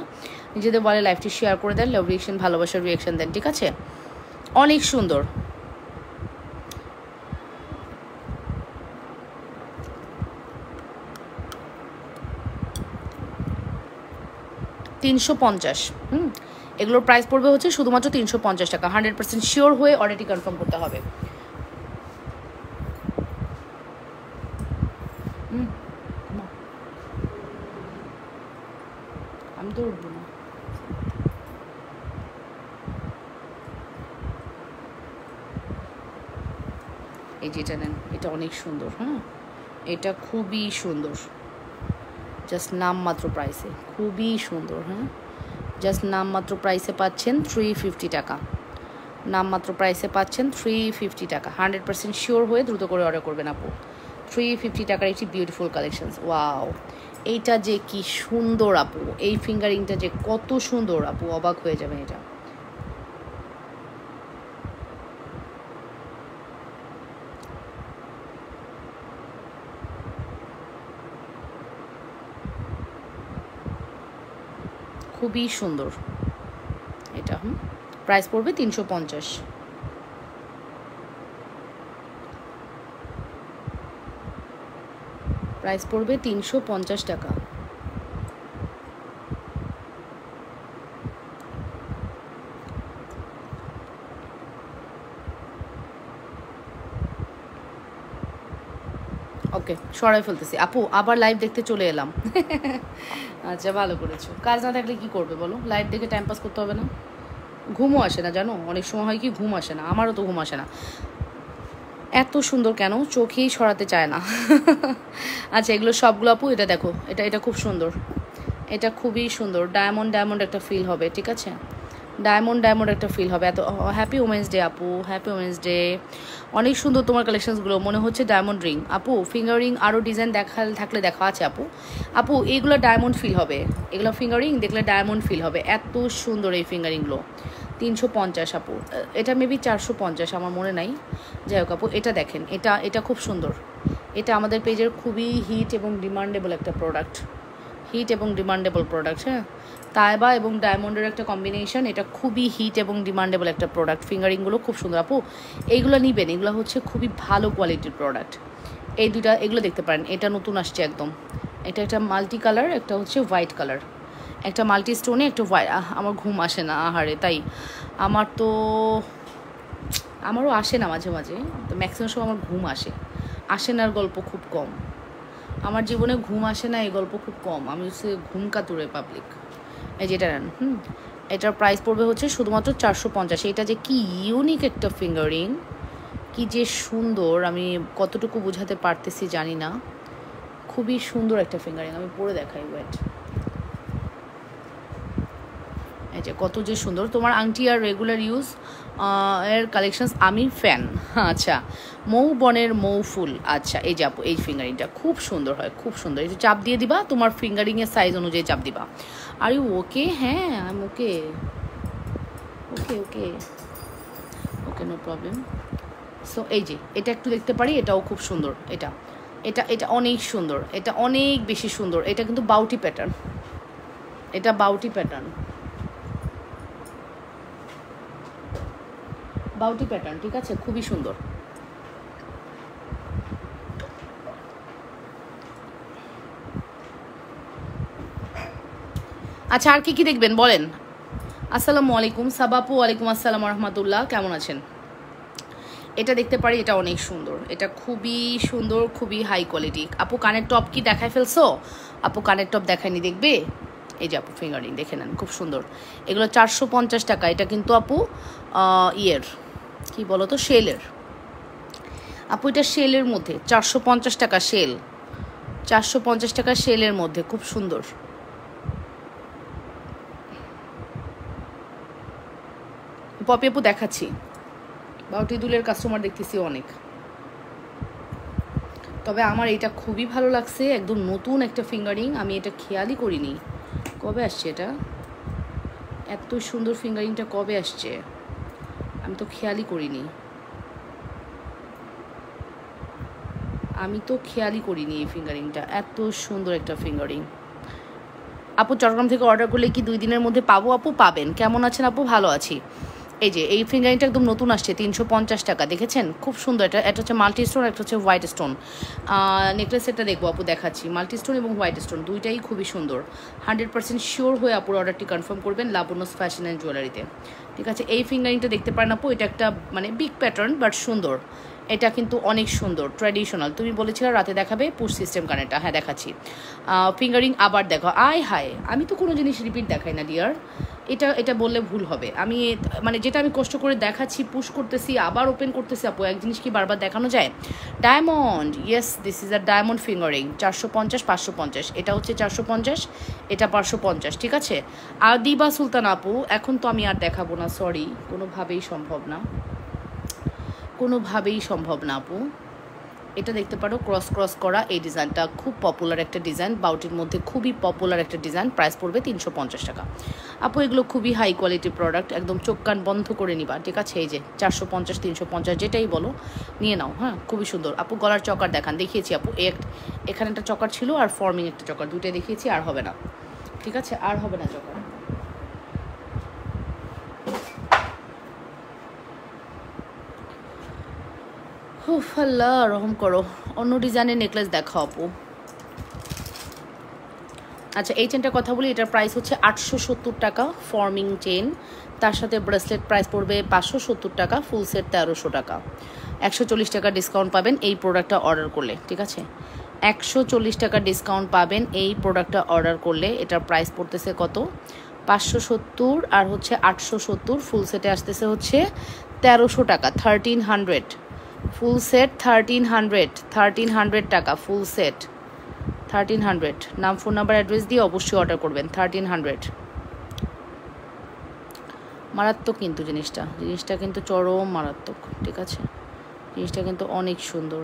নিজেদের বলে লাইভটি শেয়ার করে দেন, লাভ রিয়েকশন, ভালোবাসার রিয়েকশন দেন, ঠিক আছে? অনেক সুন্দর। $350। এগুলোর প্রাইস পড়বে হচ্ছে শুধুমাত্র 350 টাকা। 100% শিওর হয়ে অর্ডারটি কনফার্ম করতে হবে। আমি তো উঠবো না। এই যেটা নেন, এটা অনেক সুন্দর। হ্যাঁ, এটা খুবই সুন্দর, জাস্ট নামমাত্র প্রাইসে, খুবই সুন্দর। হ্যাঁ, জাস্ট নামমাত্র প্রাইসে পাচ্ছেন 350 টাকা। নামমাত্র প্রাইসে পাচ্ছেন 350 টাকা। 100% শিওর হয়ে দ্রুত করে অর্ডার করবেন আপু। 350 টাকার একটি বিউটিফুল কালেকশনস। ওয়াও, এইটা যে কি সুন্দর আপু, এই ফিঙ্গারিংটা যে কত সুন্দর আপু, অবাক হয়ে যাবেন। এটা খুবই সুন্দর। এটা প্রাইস পড়বে 350। প্রাইস পড়বে 350 টাকা। ওকে, সরাই ফেলতেছি আপু, আবার লাইভ দেখতে চলে এলাম। আচ্ছা, ভালো করেছো। কাজ না থাকলে কি করবে বলো? লাইভ দেখে টাইম পাস করতে হবে না? ঘুমও আসে না জানো, অনেক সময় হয় কি ঘুম আসে না, আমারও তো ঘুম আসে না। এত সুন্দর কেন, চোখেই সরাতে চায় না। আচ্ছা, এগুলো সবগুলো আপু, এটা দেখো, এটা এটা খুব সুন্দর, এটা খুবই সুন্দর। ডায়মন্ড ডায়মন্ড একটা ফিল হবে, ঠিক আছে? ডায়মন্ড ডায়মন্ড একটা ফিল হবে। এত হ্যাপি ওমেন্স ডে আপু, হ্যাপি ওমেন্স ডে। অনেক সুন্দর তোমার কালেকশনসগুলো, মনে হচ্ছে ডায়মন্ড রিং। আপু ফিঙ্গার রিং আরও ডিজাইন থাকলে দেখা আছে আপু। আপু এইগুলো ডায়মন্ড ফিল হবে, এগুলো ফিঙ্গার রিং দেখলে ডায়মন্ড ফিল হবে। এত সুন্দর এই ফিঙ্গারিংগুলো। 350 আপু, এটা মেবি 450, আমার মনে নাই। যাই হোক আপু, এটা দেখেন, এটা এটা খুব সুন্দর। এটা আমাদের পেজের খুবই হিট এবং ডিমান্ডেবল একটা প্রোডাক্ট, হিট এবং ডিমান্ডেবল প্রোডাক্ট। হ্যাঁ, তাইবা এবং ডায়মন্ডের একটা কম্বিনেশন, এটা খুবই হিট এবং ডিমান্ডেবল একটা প্রোডাক্ট। ফিঙ্গারিংগুলো খুব সুন্দর আপু, এইগুলো নিবেন, এগুলো হচ্ছে খুবই ভালো কোয়ালিটির প্রোডাক্ট। এই দুটা, এগুলো দেখতে পারেন, এটা নতুন আসছে একদম। এটা একটা মাল্টি কালার, একটা হচ্ছে হোয়াইট কালার, একটা মাল্টি স্টোনে, একটা হোয়াইট। আমার ঘুম আসে না আহারে, তাই আমারও আসে না মাঝে মাঝে, তো ম্যাক্সিমাম সময় আমার ঘুম আসে না, গল্প খুব কম। আমার জীবনে ঘুম আসে না এই গল্প খুব কম, আমি হচ্ছে ঘুম কাতুরে পাবলিক। এই যেটা নেন, এটার প্রাইস পড়বে হচ্ছে শুধুমাত্র 450। এটা যে কি ইউনিক একটা ফিঙ্গারিং, কি যে সুন্দর, আমি কতটুকু বোঝাতে পারতেছি জানি না। খুবই সুন্দর একটা ফিঙ্গারিং, আমি পরে দেখাই, ওয়েট। এই যে কত যে সুন্দর তোমার আংটি আর রেগুলার ইউজ এর কালেকশনস, আমি ফ্যান। আচ্ছা, মৌ বনের মৌ ফুল। আচ্ছা, এই যাবো, এই ফিঙ্গারিংটা খুব সুন্দর হয়, খুব সুন্দর। এই যে চাপ দিয়ে দিবা, তোমার ফিঙ্গারিংয়ের সাইজ অনুযায়ী চাপ দিবা। Are you okay? হ্যাঁ, I am okay, okay okay okay, no problem. So এই যে এটা একটু দেখতে পারি, এটাও খুব সুন্দর। এটা এটা এটা অনেক সুন্দর, এটা অনেক বেশি সুন্দর। এটা কিন্তু বাউটি প্যাটার্ন, এটা বাউটি প্যাটার্ন, বাউটি প্যাটার্ন, ঠিক আছে? খুবই সুন্দর। আচ্ছা আর কি কি দেখবেন বলেন। আসসালামু আলাইকুম সাবাপু, ওয়ালাইকুম আসসালাম রহমতুল্লাহ, কেমন আছেন? এটা দেখতে পারি, এটা অনেক সুন্দর, এটা খুবই সুন্দর, খুবই হাই কোয়ালিটি। আপু কানের টপ কি দেখায় ফেলছো? আপু কানের টপ দেখায়নি, দেখবে? এই যে আপু ফিঙ্গারিং দেখে নেন, খুব সুন্দর। এগুলো 450 টাকা। এটা কিন্তু আপু ইয়ের কি বলো তো, শেলের। আপু এটা শেলের মধ্যে 450 টাকা শেল, 450 টাকা শেলের মধ্যে, খুব সুন্দর। পপি আপু দেখাচ্ছি, বাউটি দুলের কাস্টমার দেখতেছি অনেক, তবে আমার এটা খুবই ভালো লাগছে, একদম নতুন একটা ফিঙ্গারিং, আমি এটা খেয়ালই করিনি। কবে আসছে এটা? এত সুন্দর ফিঙ্গারিংটা কবে আসছে আমি তো খেয়ালই করিনি, এই ফিঙ্গারিংটা। এত সুন্দর একটা ফিঙ্গারিং। আপু চট্টগ্রাম থেকে অর্ডার করলে কি 2 দিনের মধ্যে পাবো? আপু পাবেন। কেমন আছেন আপু? ভালো আছি। এই যে এই ফিঙ্গারিংটা একদম নতুন আসছে, 350 টাকা, দেখেছেন? খুব সুন্দর। এটা হচ্ছে মাল্টি স্টোন, একটা হচ্ছে হোয়াইট স্টোন। নেকলেস সেটটা দেখবো আপু, দেখাচ্ছি। মাল্টি স্টোন এবং হোয়াইট স্টোন দুইটাই খুবই সুন্দর। 100% শিওর হয়ে আপুর অর্ডারটি কনফার্ম করবেন লাবণ্যস ফ্যাশন অ্যান্ড জুয়েলারিতে, ঠিক আছে? এই ফিঙ্গারিংটা দেখতে পারেন আপু, এটা একটা মানে বিগ প্যাটার্ন বাট সুন্দর। এটা কিন্তু অনেক সুন্দর, ট্র্যাডিশনাল। তুমি বলেছিলে রাতে দেখাবে পুশ সিস্টেম কানেরটা, হ্যাঁ দেখাচ্ছি। ফিঙ্গারিং আবার দেখো, আয় হায়, আমি তো কোনো জিনিস রিপিট দেখাই না ডিয়ার, এটা বললে ভুল হবে। আমি মানে যেটা আমি কষ্ট করে দেখাচ্ছি, পুশ করতেছি, আবার ওপেন করতেছি আপু, এক জিনিস কি বারবার দেখানো যায়? Diamond, yes this is a diamond fingering, 450, 550। এটা হচ্ছে 450, এটা 550, ঠিক আছে? আর দিবা সুলতান আপু, এখন তো আমি আর দেখাবো না, সরি, কোনোভাবেই সম্ভব না আপু। এটা দেখতে পারো, ক্রস করা এই ডিজাইনটা খুব পপুলার একটা ডিজাইন, বাউটির মধ্যে খুবই পপুলার একটা ডিজাইন। প্রাইস পড়বে 350 টাকা। আপু এগুলো খুবই হাই কোয়ালিটির প্রোডাক্ট, একদম চোখ কান বন্ধ করে নিবা, ঠিক আছে? এই যে 450, 350 যেটাই বলো নিয়ে নাও, হ্যাঁ খুবই সুন্দর। আপু গলার চকার দেখান, দেখিয়েছি আপু, এখানে একটা চকার ছিল আর ফর্মিং একটা চকার, দুইটাই দেখিয়েছি, আর হবে না, ঠিক আছে? আর হবে না চকার। উফ আল্লাহ রহম করো, অন্য ডিজাইনের নেকলেস দেখাও আপু। আচ্ছা এই চেনটার কথা বলি, এটার প্রাইস হচ্ছে 870 টাকা, ফর্মিং চেন, তার সাথে ব্রেসলেট প্রাইস পড়বে 570 টাকা, ফুল সেট 1300 টাকা। 140 টাকা ডিসকাউন্ট পাবেন এই প্রোডাক্টটা অর্ডার করলে, ঠিক আছে? 140 টাকা ডিসকাউন্ট পাবেন এই প্রোডাক্টটা অর্ডার করলে। এটার প্রাইস পড়তেছে কত? 570 আর হচ্ছে 870, ফুল সেটে আসতেছে হচ্ছে 1300 টাকা, 1300। ফুল সেট 1300 টাকা, ফুল সেট 1300। নাম, ফোন নাম্বার, অ্যাড্রেস দিয়ে অবশ্যই অর্ডার করবেন। 1300, মারাত্মক কিন্তু জিনিসটা কিন্তু চরম মারাত্মক, ঠিক আছে? জিনিসটা কিন্তু অনেক সুন্দর,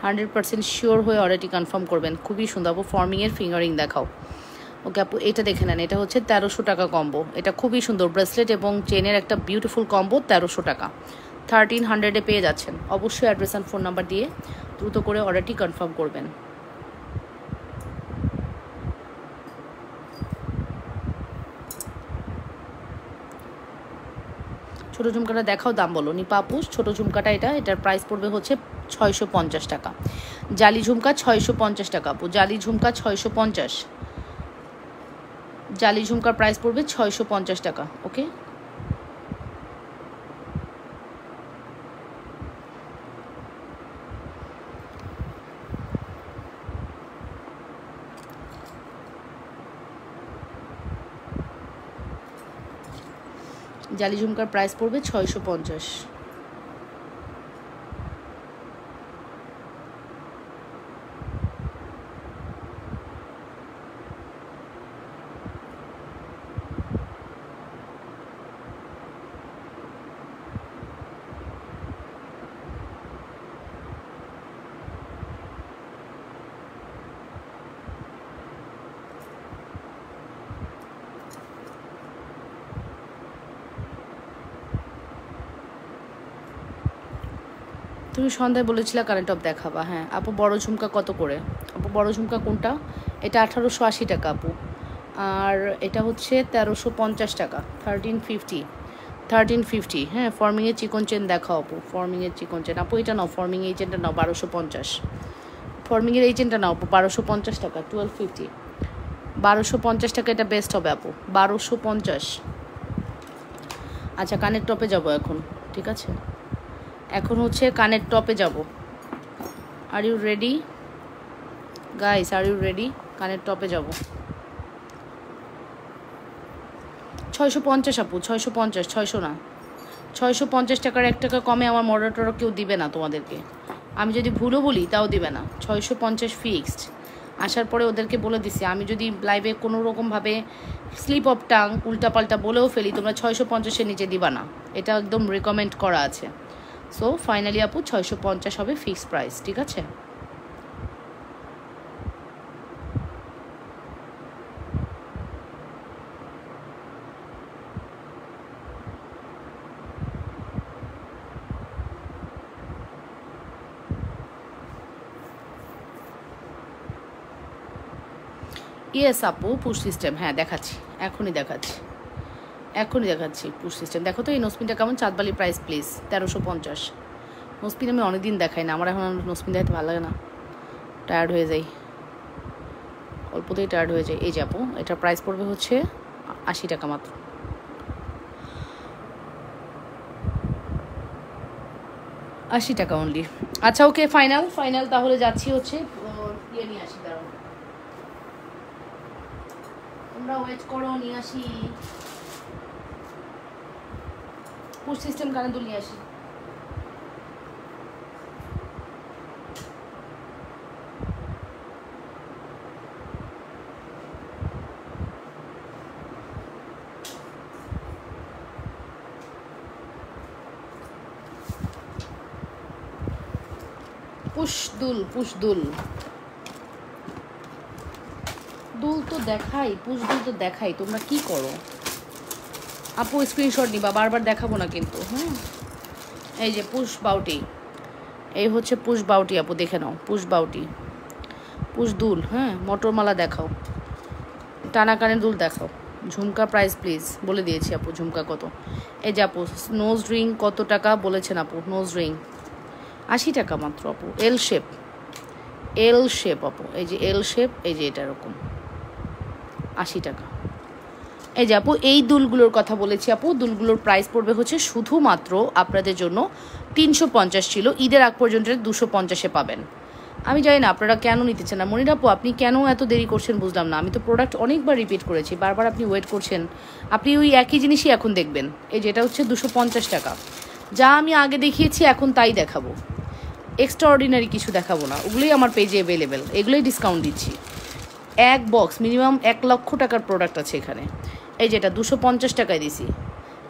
100% শিওর হয়ে অর্ডারটি কনফার্ম করবেন। খুবই সুন্দর আপু, ফর্মিংয়ের ফিঙ্গারিং দেখাও। ওকে আপু এটা দেখে নেন, এটা হচ্ছে 1300 টাকা কম্বো, এটা খুবই সুন্দর, ব্রেসলেট এবং চেনের একটা বিউটিফুল কম্বো, 1300 টাকা, 1300-এ পেয়ে যাচ্ছেন। অবশ্যই অ্যাড্রেস অ্যান্ড ফোন নাম্বার দিয়ে দ্রুত করে অর্ডারটি কনফার্ম করবেন। ছোটো ঝুমকাটা দেখাও, দাম বলো নিপা আপু। ছোটো ঝুমকাটা এটার প্রাইস পড়বে হচ্ছে 650 টাকা। জালি ঝুমকা 650 টাকা আপু, জালি ঝুমকা 650, জালি ঝুমকার প্রাইস পড়বে 650 টাকা। ওকে জালি ঝুমকার প্রাইস পড়বে 650। তুমি সন্ধ্যায় বলেছিলে কারেন্ট টপ দেখাবা, হ্যাঁ আপু। বড় ঝুমকা কত করে আপু? বড় ঝুমকা কোনটা? এটা 1880 টাকা আপু, আর এটা হচ্ছে 1350 টাকা, 1350। হ্যাঁ ফর্মিংয়ের চিকন চেন দেখাও আপু, ফর্মিংয়ের চিকন চেন আপু, এটা নাও, ফর্মিং এই চেনটা নাও 1250, ফর্মিংয়ের এই চেনটা নাও আপু 1250 টাকা, 1250। 1250 টাকা, এটা বেস্ট হবে আপু, 1250। আচ্ছা কানের টপে যাব এখন, ঠিক আছে, এখন হচ্ছে কানের টপে যাব। Are you ready guys, are you ready? কানের টপে যাব 650 আপু, 650, 600 না, 650 টাকার 1 টাকা কমে আমার মডারেটর কেউ দিবে না তোমাদেরকে। আমি যদি ভুলও বলি তাও দিবে না, 650 ফিক্সড। আসার পরে ওদেরকে বলে দিছি আমি যদি লাইভে কোনো রকমভাবে স্লিপ অফ টাং উল্টাপাল্টা বলেও ফেলি, তোমরা 650-এর নিচে দিবা না, এটা একদম রিকমেন্ড করা আছে। সো ফাইনালি আপু 650 হবে ফিক্সড প্রাইস, ঠিক আছে। ইয়েস আপু, পুশ সিস্টেম, হ্যাঁ দেখাচ্ছি, এখনই দেখাচ্ছি, এখনই দেখাচ্ছি পুশ সিস্টেম। দেখো তো এই নোসপিনটা কেমন, চাঁদবালি প্রাইস প্লিজ 1350। নোসপিন আমি অনেকদিন দেখাই না, আমার এখন নোসপিন দেখাতে ভালো লাগে না, টায়ার্ড হয়ে যাই, অল্পতেই টায়ার্ড হয়ে যায়। এই যে আপু এটার প্রাইস পড়বে হচ্ছে 80 টাকা মাত্র, 80 টাকা অনলি। আচ্ছা ওকে ফাইনাল, ফাইনাল তাহলে যাচ্ছি হচ্ছে ইয়ে নিয়ে আসি, দাঁড়াও তোমরা ওয়েট করো, নিয়ে আসি পুশ সিস্টেম কানে দুল নিয়ে আসি। পুশদুল, পুশদুল, দুল তো দেখাই, পুশদুল তো দেখাই, তোমরা কি করো আপু? স্ক্রিনশট নিবা, বারবার দেখাবো না কিন্তু, হ্যাঁ। এই যে পুশ বাউটি, এই হচ্ছে পুশ বাউটি আপু, দেখে নাও পুশ বাউটি, পুশ দুল, হ্যাঁ। মটরমালা দেখাও, টানা কানের দুল দেখাও, ঝুমকা প্রাইস প্লিজ বলে দিয়েছি আপু, ঝুমকা কত। এই যে আপু নোজ রিং কত টাকা বলেছেন আপু? নোজ রিং 80 টাকা মাত্র আপু, এল শেপ, এল শেপ আপু, এই যে এল শেপ, এই যে এটা এরকম 80 টাকা। এই যে আপু এই দুলগুলোর কথা বলেছি আপু, দুলগুলোর প্রাইস পড়বে হচ্ছে শুধুমাত্র আপনাদের জন্য 350 ছিল, ঈদের আগ পর্যন্ত 250-এ পাবেন। আমি জানি না আপনারা কেন নিতে চান না। মনির আপু আপনি কেন এত দেরি করছেন বুঝলাম না, আমি তো প্রোডাক্ট অনেকবার রিপিট করেছি, বারবার আপনি ওয়েট করছেন, আপনি ওই একই জিনিসই এখন দেখবেন। এই যে এটা হচ্ছে 250 টাকা, যা আমি আগে দেখিয়েছি এখন তাই দেখাবো, এক্সট্রা অর্ডিনারি কিছু দেখাবো না, ওগুলোই আমার পেজে অ্যাভেলেবেল, এগুলোই ডিসকাউন্ট দিচ্ছি। এক বক্স মিনিমাম 1 লক্ষ টাকার প্রোডাক্ট আছে এখানে। এই যেটা 250 টাকায় দিছি,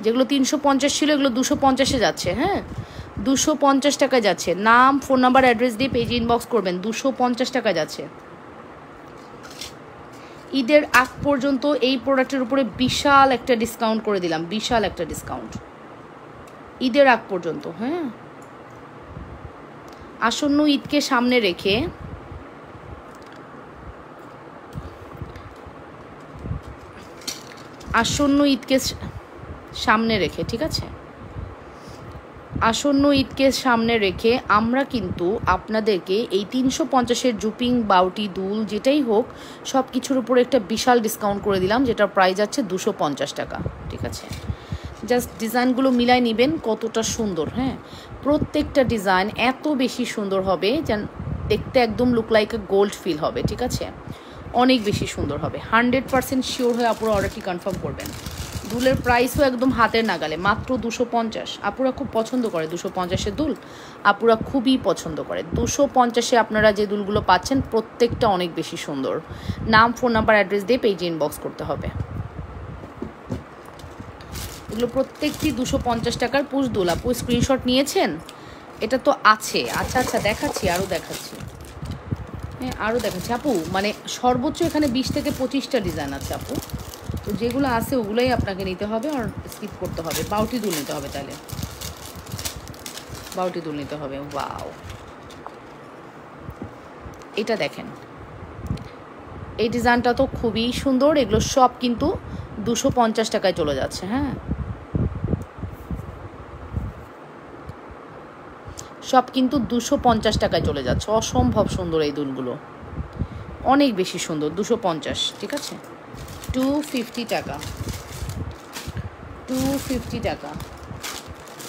যেগুলো 350 ছিল এগুলো 250-এ যাচ্ছে, হ্যাঁ 250 টাকায় যাচ্ছে। নাম ফোন নাম্বার অ্যাড্রেস দিয়ে পেজে ইনবক্স করবেন, 250 টাকায় যাচ্ছে। ঈদের আগ পর্যন্ত এই প্রোডাক্টের উপরে বিশাল একটা ডিসকাউন্ট করে দিলাম, বিশাল একটা ডিসকাউন্ট ঈদের আগ পর্যন্ত, হ্যাঁ। আসন্ন ঈদকে সামনে রেখে আসন্ন ঈদকে সামনে রেখে, ঠিক আছে, আসন্ন ঈদকে সামনে রেখে আমরা কিন্তু আপনাদেরকে এই 350-এর জুপিং বাউটি দুল যেটাই হোক সব কিছুর উপরে একটা বিশাল ডিসকাউন্ট করে দিলাম, যেটার প্রাইস আছে 250 টাকা, ঠিক আছে। জাস্ট ডিজাইনগুলো মিলাই নেবেন কতটা সুন্দর, হ্যাঁ। প্রত্যেকটা ডিজাইন এত বেশি সুন্দর হবে যেন দেখতে একদম look like a gold feel হবে, ঠিক আছে, অনেক বেশি সুন্দর হবে। 100% শিওর হয়ে আপুরা অর্ডারটি কনফার্ম করবেন। দুলের প্রাইসও একদম হাতের নাগালে, মাত্র 250। আপুরা খুব পছন্দ করে 250-এর দুল, আপুরা খুবই পছন্দ করে 250-এ। আপনারা যে দুলগুলো পাচ্ছেন প্রত্যেকটা অনেক বেশি সুন্দর। নাম ফোন নাম্বার অ্যাড্রেস দিয়ে পেজে ইনবক্স করতে হবে। এগুলো প্রত্যেকটি 250 টাকার পুশ দুল। আপু স্ক্রিনশট নিয়েছেন? এটা তো আছে, আচ্ছা আচ্ছা দেখাচ্ছি, আরও দেখাচ্ছি, হ্যাঁ আরও দেখাচ্ছি আপু। মানে সর্বোচ্চ এখানে 20 থেকে 25টা ডিজাইন আছে আপু, তো যেগুলো আছে ওগুলোই আপনাকে নিতে হবে আর স্কিপ করতে হবে। বাউটি দুল নিতে হবে, তাহলে বাউটি দুল নিতে হবে। ওয়াও, এটা দেখেন, এই ডিজাইনটা তো খুবই সুন্দর। এগুলো সব কিন্তু 250 টাকায় চলে যাচ্ছে, হ্যাঁ সব কিন্তু 250 টাকায় চলে যাচ্ছে। অসম্ভব সুন্দর এই দুলগুলো, অনেক বেশি সুন্দর, 250, ঠিক আছে, 250 টাকা, 250 টাকা।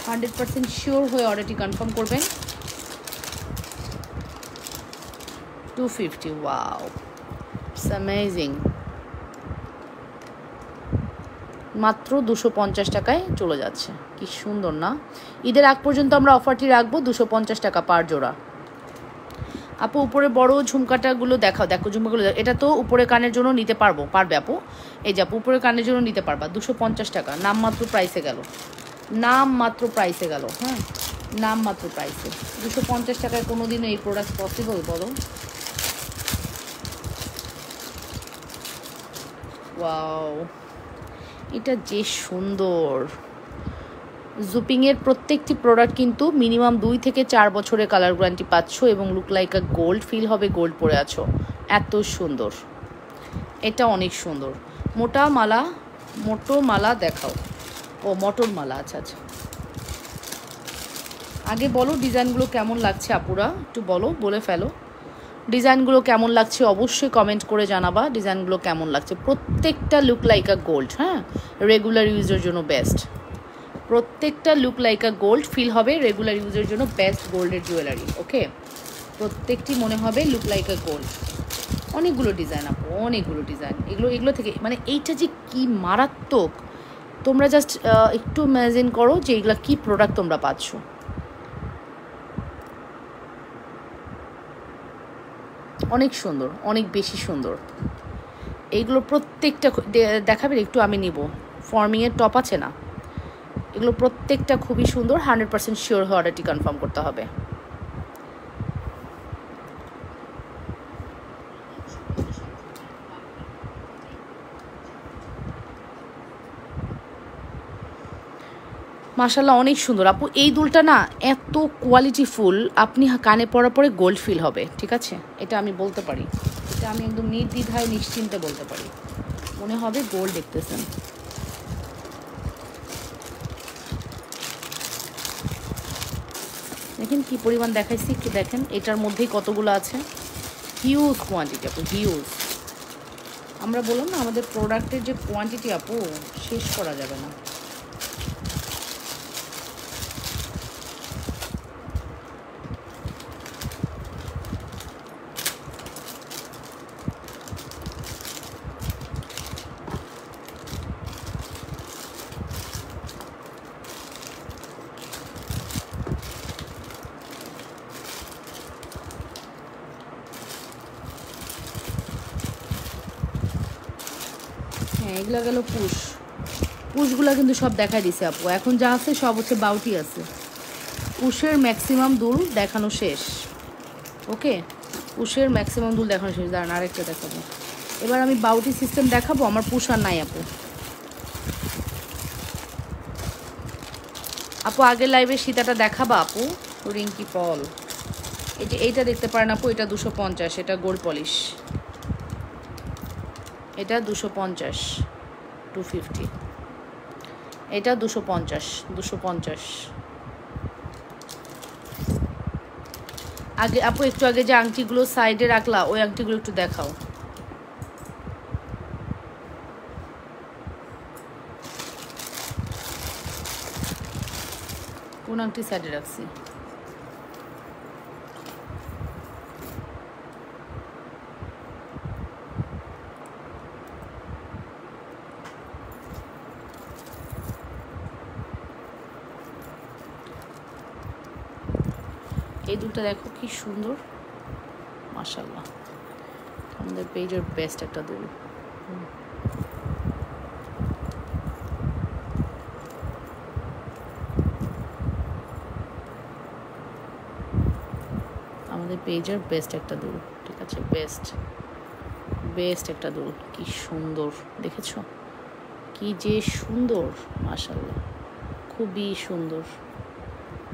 100% শিওর হয়ে অর্ডারটি কনফার্ম করবেন। 250, ওয়াও, ইটস অ্যামেজিং। মাত্র 250 টাকায় চলে যাচ্ছে, কি সুন্দর না? ঈদের আগ পর্যন্ত আমরা অফারটি রাখবো 250 টাকা পার জোড়া। আপু উপরে বড় ঝুমকাটাগুলো দেখাও, দেখো ঝুমকাগুলো, এটা তো উপরে কানের জন্য নিতে পারবে আপু, এই যে আপু উপরে কানের জন্য নিতে পারবা, 250 টাকা, নামমাত্র প্রাইসে গেল, নামমাত্র প্রাইসে গেল, হ্যাঁ নামমাত্র প্রাইসে। 250 টাকায় কোনো দিনও এই প্রোডাক্ট পসিবল বলো? ওয়াও, এটা যে সুন্দর। জুপিংয়ের প্রত্যেকটি প্রোডাক্ট কিন্তু মিনিমাম 2 থেকে 4 বছরের কালার গ্যারান্টি পাচ্ছ এবং look like a gold, feel হবে গোল্ড পরে আছো, এত সুন্দর। এটা অনেক সুন্দর। মোটো মালা দেখাও। ও মটর মালা, আচ্ছা আচ্ছা। আগে বলো ডিজাইনগুলো কেমন লাগছে আপুরা, একটু বলে ফেলো ডিজাইনগুলো কেমন লাগছে, অবশ্যই কমেন্ট করে জানাবা ডিজাইনগুলো কেমন লাগছে। প্রত্যেকটা লুক লাইক আ গোল্ড, হ্যাঁ রেগুলার ইউজের জন্য বেস্ট, প্রত্যেকটা look like a gold, feel হবে রেগুলার ইউজের জন্য বেস্ট গোল্ডের জুয়েলারি। ওকে, প্রত্যেকটি মনে হবে লুক লাইক আ গোল্ড। অনেকগুলো ডিজাইন আপু, অনেকগুলো ডিজাইন, এগুলো থেকে মানে এইটা যে কি মারাত্মক, তোমরা জাস্ট একটু ইমাজিন করো যে এগুলো কি প্রোডাক্ট তোমরা পাচ্ছ। অনেক সুন্দর, অনেক বেশি সুন্দর। এইগুলো প্রত্যেকটা দেখাবেন একটু, আমি নিব। ফর্মিংয়ের টপ আছে না, এগুলো প্রত্যেকটা খুবই সুন্দর। 100% শিওর হয়ে অর্ডারটি কনফার্ম করতে হবে। মাশাল্লাহ অনেক সুন্দর আপু। এই দুলটা না এত কোয়ালিটিফুল, আপনি কানে পরার পরে গোল্ড ফিল হবে, ঠিক আছে, এটা আমি বলতে পারি, এটা আমি একদম নির্দ্বিধায় নিশ্চিন্তে বলতে পারি, মনে হবে গোল্ড দেখতেছেন। দেখেন কি পরিমাণ দেখাইছি, একটু দেখেন এটার মধ্যেই কতগুলো আছে, হিউজ কোয়ান্টিটি আপু, হিউজ। আমরা বললাম না আমাদের প্রোডাক্টের যে কোয়ান্টিটি আপু শেষ করা যাবে না। হ্যাঁ এগুলো গেল পুশগুলো কিন্তু সব দেখাই দিছে আপু, এখন যা আছে সব হচ্ছে বাউটি আছে। পুশের ম্যাক্সিমাম দুল দেখানো শেষ। ওকে, পুশের ম্যাক্সিমাম দুল দেখানো শেষ। দাঁড়ান আরেকটা দেখাবো, এবার আমি বাউটি সিস্টেম দেখাবো। আমার পুশ আর নাই আপু। আপু আগের লাইভে সীতাটা দেখাবা আপু, রিঙ্কি পল। এই যে এইটা দেখতে পারেন আপু, এটা 250, এটা গোল্ড পলিশ, এটা 250, 250, এটা 250। আগে আপু একটু আগে যে আংটিগুলো সাইডে রাখলা, ওই আংটিগুলো একটু দেখাও। কোন আংটি সাইডে রাখছি? এই দুলটা দেখো কি সুন্দর, মাশাআল্লাহ, আমাদের পেজের বেস্ট একটা দুল। আমাদের পেজের বেস্ট একটা দুল, ঠিক আছে, বেস্ট একটা দুল। কি সুন্দর দেখেছো, কি যে সুন্দর, মাশাআল্লাহ, খুবই সুন্দর।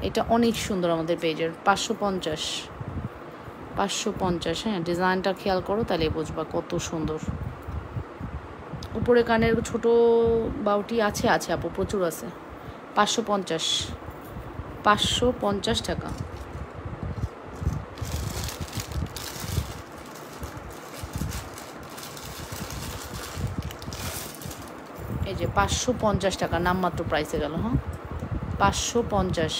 এটা অনেক সুন্দর আমাদের পেজের। 550, হ্যাঁ ডিজাইনটা খেয়াল করো তাহলে বুঝবা কত সুন্দর। উপরে কানের ছোট বাউটি আছে আপু, প্রচুর আছে। 550 টাকা। এই যে 550 টাকা নামমাত্র প্রাইসে গেল। হ্যাঁ 550।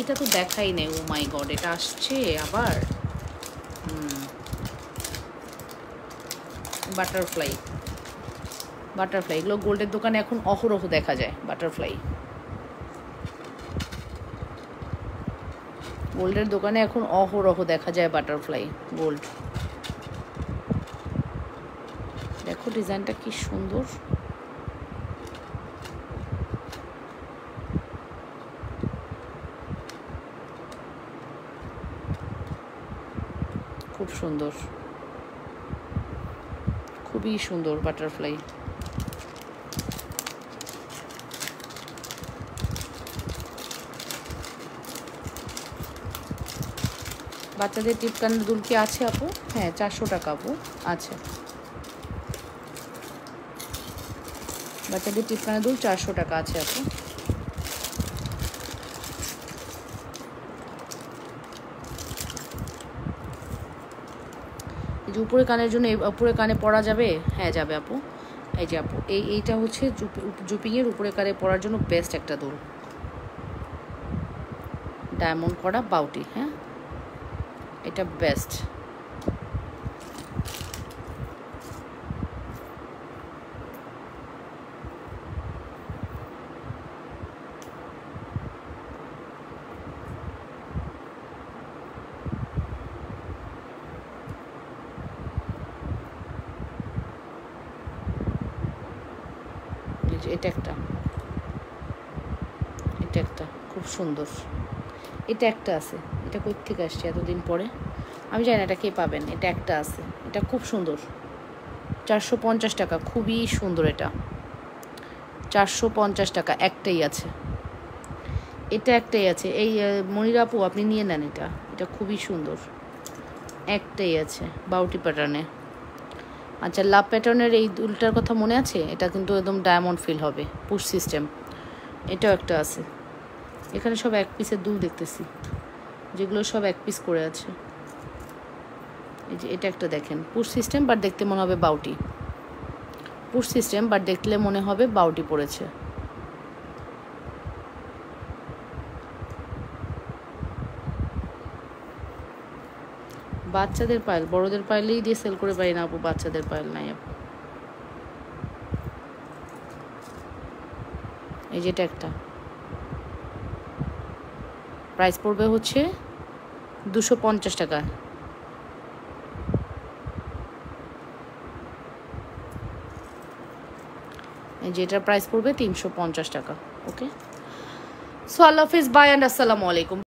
এটা তো দেখাই নেই। ও মাই গড, এটা আসছে আবার। বাটারফ্লাই, বাটারফ্লাই এগুলো গোল্ডের দোকানে এখন অহরহ দেখা যায়। বাটারফ্লাই গোল্ডের দোকানে এখন অহরহ দেখা যায় বাটারফ্লাই গোল্ড। দেখো ডিজাইনটা কি সুন্দর। খুব সুন্দর, খুবই সুন্দর বাটারফ্লাই। বাচ্চাদের টিপকানের দুল কি আছে আপু? হ্যাঁ 400 টাকা আপু আছে। বাচ্চাদের টিপকানের দুল 400 টাকা আছে আপু। এই যে উপরে কানের জন্য, উপরে কানে পরা যাবে? হ্যাঁ যাবে আপু। এই যে আপু এইটা হচ্ছে জুপিংয়ের উপরে কানে পরার জন্য বেস্ট একটা দুল, ডায়মন্ড করা বাউটি। হ্যাঁ এটা বেস্ট। এটা একটা, এটা একটা খুব সুন্দর। এটা একটা আছে, এটা কই থেকে আসছে এতদিন পরে আমি জানি না এটা কে পাবেন। এটা একটা আছে, এটা খুব সুন্দর। 450 টাকা, খুবই সুন্দর। এটা 450 টাকা, একটাই আছে। এটা একটাই আছে। এই মনির আপু আপনি নিয়ে নেন, এটা এটা খুবই সুন্দর, একটাই আছে বাউটি প্যাটার্নে। আচ্ছা লাভ প্যাটার্নের এই দুলটার কথা মনে আছে? এটা কিন্তু একদম ডায়মন্ড ফিল হবে, পুশ সিস্টেম। এটাও একটা আছে। এখানে সব এক পিসের দুল দেখতেছি, যেগুলো সব এক পিস করে আছে। এই যে এটা একটা দেখেন, পুশ সিস্টেম বাট দেখতে মনে হবে বাউটি। পুশ সিস্টেম বাট দেখলে মনে হবে বাউটি পড়েছে। বাচ্চাদের পায়েল, বড়দের পায়েলেই দিয়ে সেল করে পারি না আপু, বাচ্চাদের পায়েল নাই আপু। এই যেটা একটা প্রাইস পড়বে হচ্ছে 250 টাকা। যেটার প্রাইস পড়বে 350 টাকা। ওকে, সো আল্লাহ হাফিজ, বাই অ্যান্ড আসসালামু আলাইকুম।